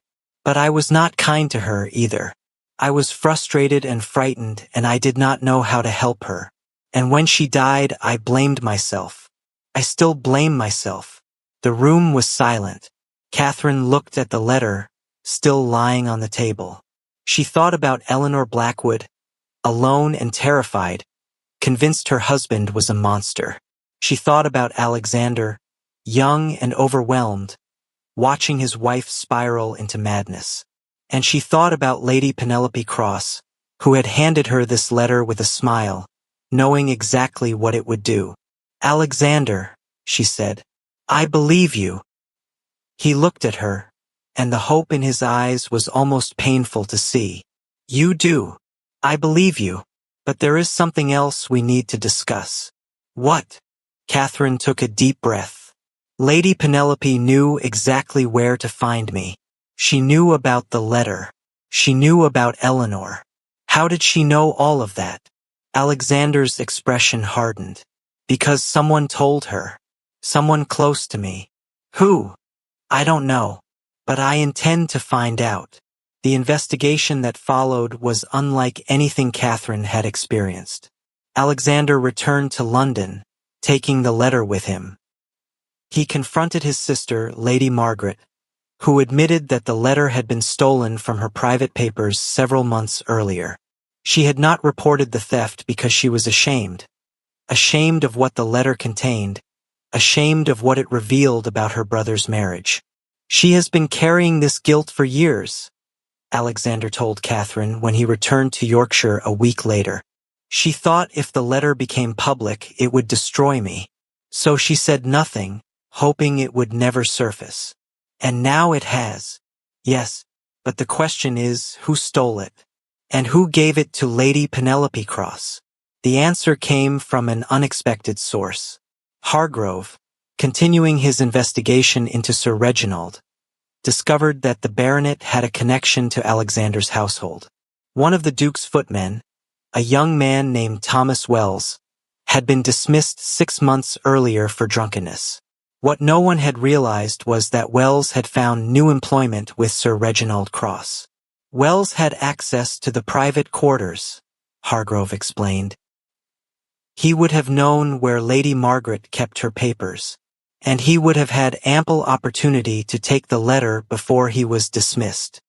But I was not kind to her either. I was frustrated and frightened, and I did not know how to help her. And when she died, I blamed myself. I still blame myself. The room was silent. Catherine looked at the letter, still lying on the table. She thought about Eleanor Blackwood, alone and terrified, convinced her husband was a monster. She thought about Alexander, young and overwhelmed, watching his wife spiral into madness. And she thought about Lady Penelope Cross, who had handed her this letter with a smile, knowing exactly what it would do. Alexander, she said, I believe you. He looked at her, and the hope in his eyes was almost painful to see. You do. I believe you. But there is something else we need to discuss. What? Catherine took a deep breath. Lady Penelope knew exactly where to find me. She knew about the letter. She knew about Eleanor. How did she know all of that? Alexander's expression hardened. Because someone told her. Someone close to me. Who? I don't know. But I intend to find out. The investigation that followed was unlike anything Catherine had experienced. Alexander returned to London, taking the letter with him. He confronted his sister, Lady Margaret, who admitted that the letter had been stolen from her private papers several months earlier. She had not reported the theft because she was ashamed. Ashamed of what the letter contained, ashamed of what it revealed about her brother's marriage. She has been carrying this guilt for years, Alexander told Catherine when he returned to Yorkshire a week later. She thought if the letter became public, it would destroy me. So she said nothing, hoping it would never surface. And now it has. Yes, but the question is, who stole it? And who gave it to Lady Penelope Cross? The answer came from an unexpected source. Hargrove, continuing his investigation into Sir Reginald, discovered that the baronet had a connection to Alexander's household. One of the Duke's footmen, a young man named Thomas Wells, had been dismissed 6 months earlier for drunkenness. What no one had realized was that Wells had found new employment with Sir Reginald Cross. Wells had access to the private quarters, Hargrove explained. He would have known where Lady Margaret kept her papers, and he would have had ample opportunity to take the letter before he was dismissed.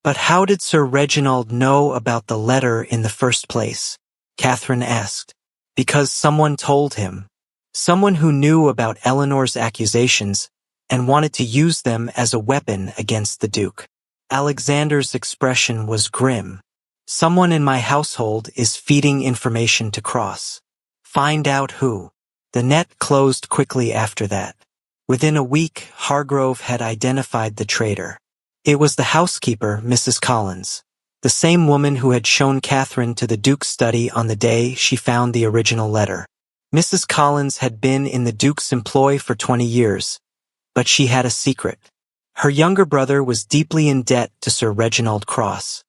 But how did Sir Reginald know about the letter in the first place? Catherine asked. Because someone told him. Someone who knew about Eleanor's accusations and wanted to use them as a weapon against the Duke. Alexander's expression was grim. Someone in my household is feeding information to Cross. Find out who. The net closed quickly after that. Within a week, Hargrove had identified the traitor. It was the housekeeper, Mrs. Collins, the same woman who had shown Catherine to the Duke's study on the day she found the original letter. Mrs. Collins had been in the Duke's employ for 20 years, but she had a secret. Her younger brother was deeply in debt to Sir Reginald Cross,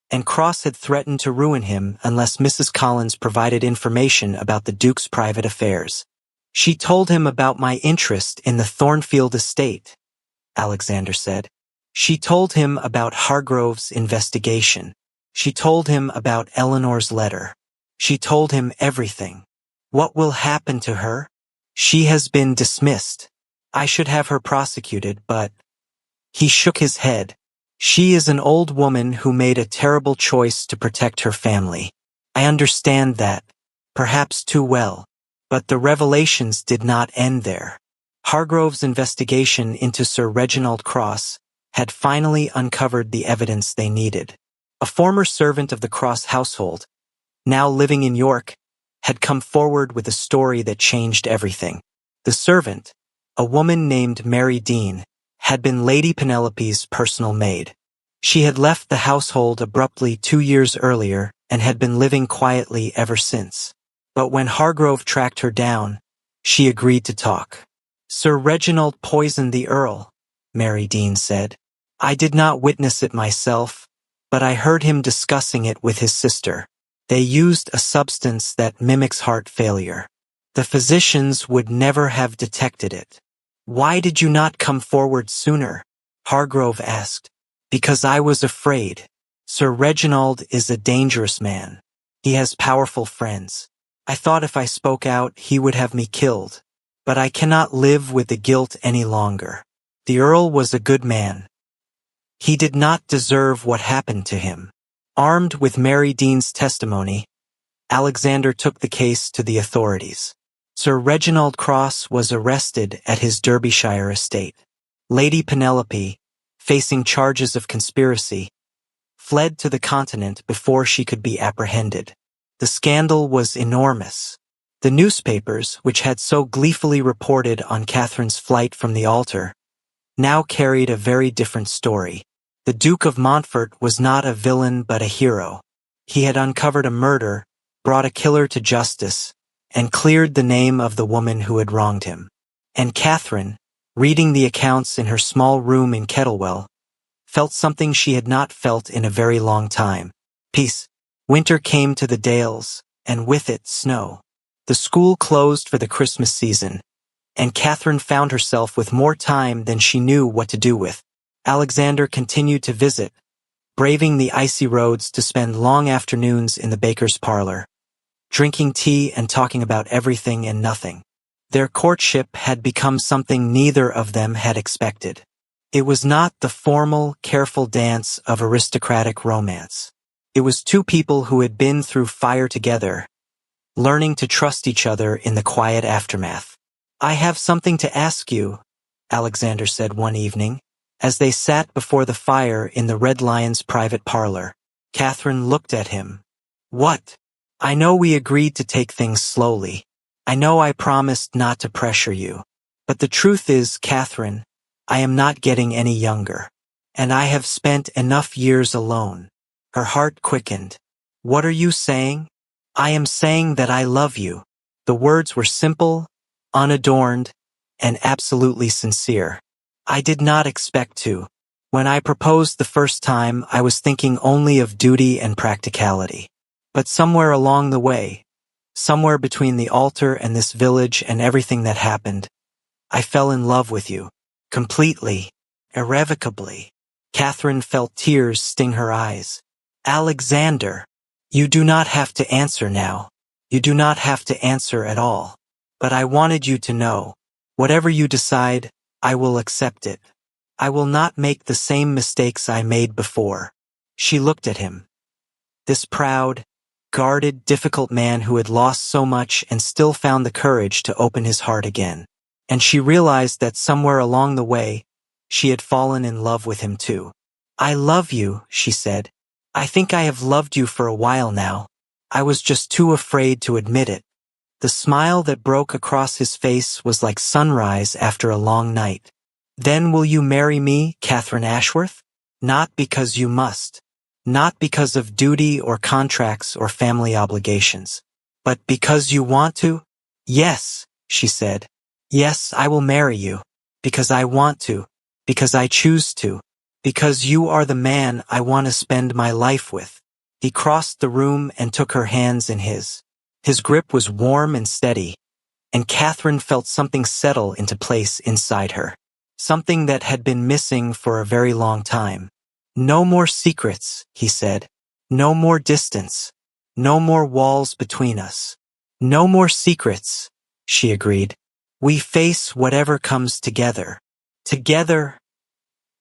and Cross had threatened to ruin him unless Mrs. Collins provided information about the Duke's private affairs. She told him about my interest in the Thornfield estate, Alexander said. She told him about Hargrove's investigation. She told him about Eleanor's letter. She told him everything. What will happen to her? She has been dismissed. I should have her prosecuted, but... He shook his head. She is an old woman who made a terrible choice to protect her family. I understand that, perhaps too well. But the revelations did not end there. Hargrove's investigation into Sir Reginald Cross had finally uncovered the evidence they needed. A former servant of the Cross household, now living in York, had come forward with a story that changed everything. The servant, a woman named Mary Dean, had been Lady Penelope's personal maid. She had left the household abruptly 2 years earlier and had been living quietly ever since. But when Hargrove tracked her down, she agreed to talk. Sir Reginald poisoned the Earl, Mary Dean said. I did not witness it myself, but I heard him discussing it with his sister. They used a substance that mimics heart failure. The physicians would never have detected it. Why did you not come forward sooner? Hargrove asked. Because I was afraid. Sir Reginald is a dangerous man. He has powerful friends. I thought if I spoke out, he would have me killed. But I cannot live with the guilt any longer. The Earl was a good man. He did not deserve what happened to him. Armed with Mary Dean's testimony, Alexander took the case to the authorities. Sir Reginald Cross was arrested at his Derbyshire estate. Lady Penelope, facing charges of conspiracy, fled to the continent before she could be apprehended. The scandal was enormous. The newspapers, which had so gleefully reported on Catherine's flight from the altar, now carried a very different story. The Duke of Montfort was not a villain but a hero. He had uncovered a murder, brought a killer to justice, and cleared the name of the woman who had wronged him. And Catherine, reading the accounts in her small room in Kettlewell, felt something she had not felt in a very long time. Peace. Winter came to the Dales, and with it snow. The school closed for the Christmas season, and Catherine found herself with more time than she knew what to do with. Alexander continued to visit, braving the icy roads to spend long afternoons in the baker's parlor, drinking tea and talking about everything and nothing. Their courtship had become something neither of them had expected. It was not the formal, careful dance of aristocratic romance. It was two people who had been through fire together, learning to trust each other in the quiet aftermath. I have something to ask you, Alexander said one evening, as they sat before the fire in the Red Lion's private parlor. Catherine looked at him. What? I know we agreed to take things slowly. I know I promised not to pressure you. But the truth is, Catherine, I am not getting any younger. And I have spent enough years alone. Her heart quickened. What are you saying? I am saying that I love you. The words were simple, unadorned, and absolutely sincere. I did not expect to. When I proposed the first time, I was thinking only of duty and practicality. But somewhere along the way, somewhere between the altar and this village and everything that happened, I fell in love with you. Completely. Irrevocably. Catherine felt tears sting her eyes. Alexander, you do not have to answer now. You do not have to answer at all. But I wanted you to know. Whatever you decide, I will accept it. I will not make the same mistakes I made before. She looked at him. This proud, guarded, difficult man who had lost so much and still found the courage to open his heart again. And she realized that somewhere along the way, she had fallen in love with him too. I love you, she said. I think I have loved you for a while now. I was just too afraid to admit it. The smile that broke across his face was like sunrise after a long night. Then will you marry me, Catherine Ashworth? Not because you must. Not because of duty or contracts or family obligations. But because you want to? Yes, she said. Yes, I will marry you. Because I want to. Because I choose to. Because you are the man I want to spend my life with. He crossed the room and took her hands in his. His grip was warm and steady, and Catherine felt something settle into place inside her. Something that had been missing for a very long time. No more secrets, he said. No more distance. No more walls between us. No more secrets, she agreed. We face whatever comes together. Together,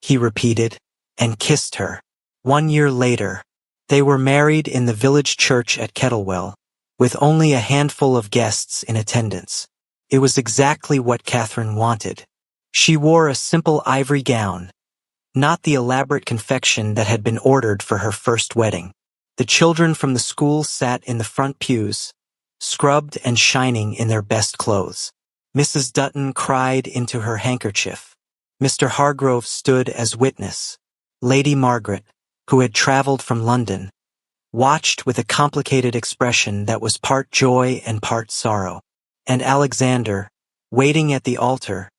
he repeated, and kissed her. 1 year later, they were married in the village church at Kettlewell, with only a handful of guests in attendance. It was exactly what Catherine wanted. She wore a simple ivory gown, not the elaborate confection that had been ordered for her first wedding. The children from the school sat in the front pews, scrubbed and shining in their best clothes. Mrs. Dutton cried into her handkerchief. Mr. Hargrove stood as witness. Lady Margaret, who had traveled from London, watched with a complicated expression that was part joy and part sorrow. And Alexander, waiting at the altar,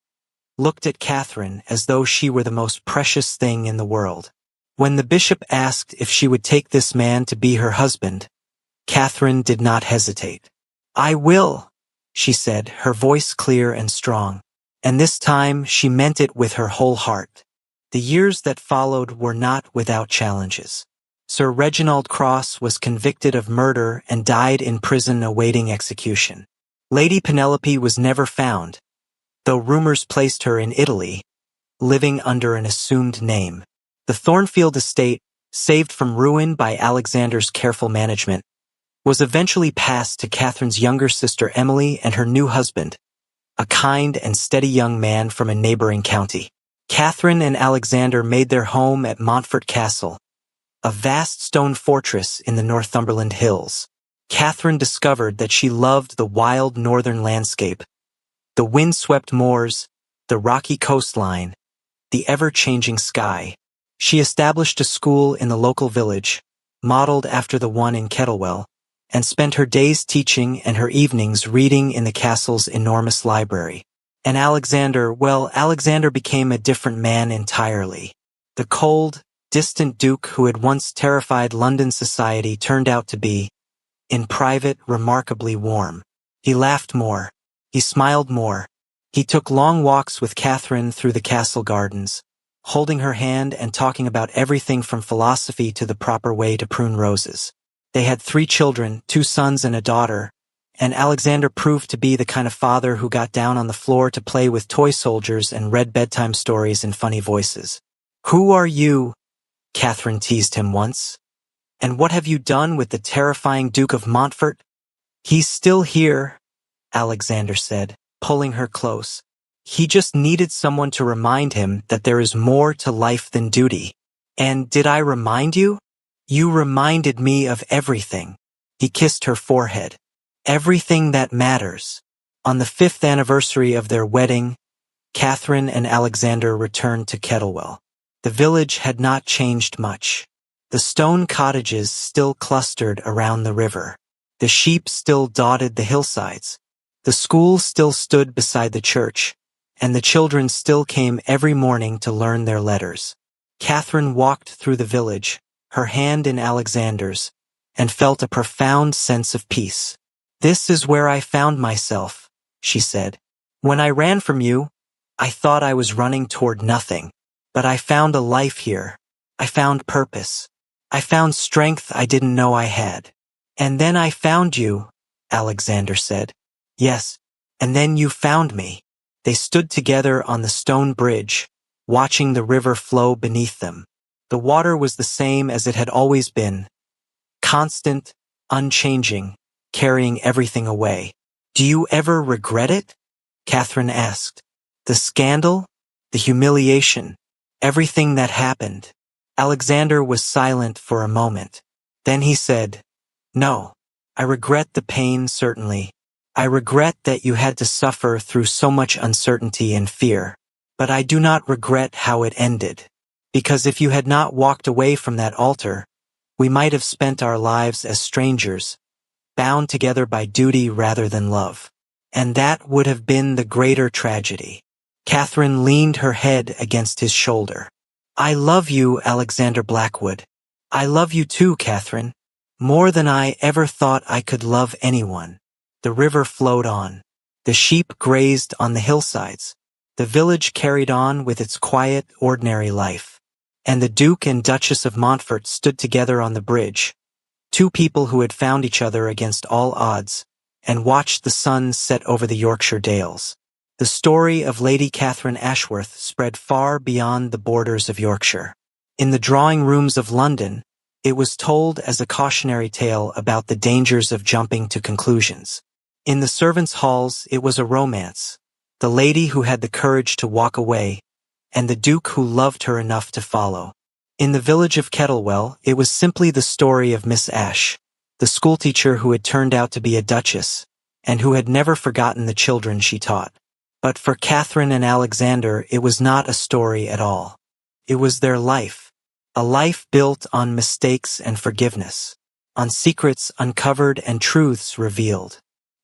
looked at Catherine as though she were the most precious thing in the world. When the bishop asked if she would take this man to be her husband, Catherine did not hesitate. I will, she said, her voice clear and strong. And this time she meant it with her whole heart. The years that followed were not without challenges. Sir Reginald Cross was convicted of murder and died in prison awaiting execution. Lady Penelope was never found, though rumors placed her in Italy, living under an assumed name. The Thornfield estate, saved from ruin by Alexander's careful management, was eventually passed to Catherine's younger sister Emily and her new husband, a kind and steady young man from a neighboring county. Catherine and Alexander made their home at Montfort Castle, a vast stone fortress in the Northumberland hills. Catherine discovered that she loved the wild northern landscape, the wind-swept moors, the rocky coastline, the ever-changing sky. She established a school in the local village, modeled after the one in Kettlewell, and spent her days teaching and her evenings reading in the castle's enormous library. And Alexander became a different man entirely. The cold, distant duke who had once terrified London society turned out to be, in private, remarkably warm. He laughed more. He smiled more. He took long walks with Catherine through the castle gardens, holding her hand and talking about everything from philosophy to the proper way to prune roses. They had 3 children, 2 sons and a daughter, and Alexander proved to be the kind of father who got down on the floor to play with toy soldiers and read bedtime stories in funny voices. Who are you? Catherine teased him once. And what have you done with the terrifying Duke of Montfort? He's still here, Alexander said, pulling her close. He just needed someone to remind him that there is more to life than duty. And did I remind you? You reminded me of everything. He kissed her forehead. Everything that matters. On the 5th anniversary of their wedding, Catherine and Alexander returned to Kettlewell. The village had not changed much. The stone cottages still clustered around the river. The sheep still dotted the hillsides. The school still stood beside the church, and the children still came every morning to learn their letters. Catherine walked through the village, her hand in Alexander's, and felt a profound sense of peace. This is where I found myself, she said. When I ran from you, I thought I was running toward nothing. But I found a life here. I found purpose. I found strength I didn't know I had. And then I found you, Alexander said. Yes, and then you found me. They stood together on the stone bridge, watching the river flow beneath them. The water was the same as it had always been, constant, unchanging, carrying everything away. Do you ever regret it? Catherine asked. The scandal? The humiliation? Everything that happened? Alexander was silent for a moment. Then he said, No, I regret the pain, certainly. I regret that you had to suffer through so much uncertainty and fear. But I do not regret how it ended. Because if you had not walked away from that altar, we might have spent our lives as strangers, bound together by duty rather than love. And that would have been the greater tragedy. Catherine leaned her head against his shoulder. I love you, Alexander Blackwood. I love you too, Catherine. More than I ever thought I could love anyone. The river flowed on. The sheep grazed on the hillsides. The village carried on with its quiet, ordinary life. And the Duke and Duchess of Montfort stood together on the bridge, two people who had found each other against all odds, and watched the sun set over the Yorkshire dales. The story of Lady Catherine Ashworth spread far beyond the borders of Yorkshire. In the drawing rooms of London, it was told as a cautionary tale about the dangers of jumping to conclusions. In the servants' halls, it was a romance, the lady who had the courage to walk away, and the Duke who loved her enough to follow. In the village of Kettlewell, it was simply the story of Miss Ashe, the schoolteacher who had turned out to be a duchess, and who had never forgotten the children she taught. But for Catherine and Alexander, it was not a story at all. It was their life, a life built on mistakes and forgiveness, on secrets uncovered and truths revealed,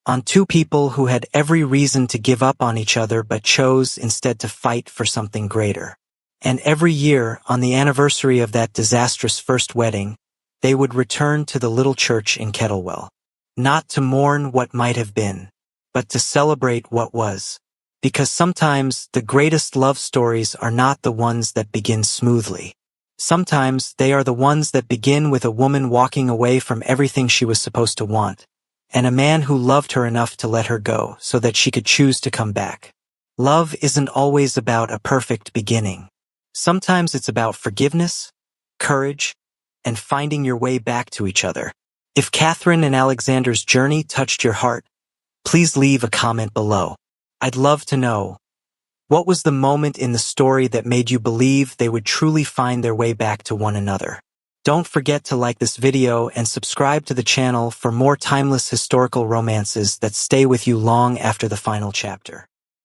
on two people who had every reason to give up on each other but chose instead to fight for something greater. And every year, on the anniversary of that disastrous first wedding, they would return to the little church in Kettlewell, not to mourn what might have been, but to celebrate what was. Because sometimes the greatest love stories are not the ones that begin smoothly. Sometimes they are the ones that begin with a woman walking away from everything she was supposed to want, and a man who loved her enough to let her go so that she could choose to come back. Love isn't always about a perfect beginning. Sometimes it's about forgiveness, courage, and finding your way back to each other. If Catherine and Alexander's journey touched your heart, please leave a comment below. I'd love to know, what was the moment in the story that made you believe they would truly find their way back to one another? Don't forget to like this video and subscribe to the channel for more timeless historical romances that stay with you long after the final chapter.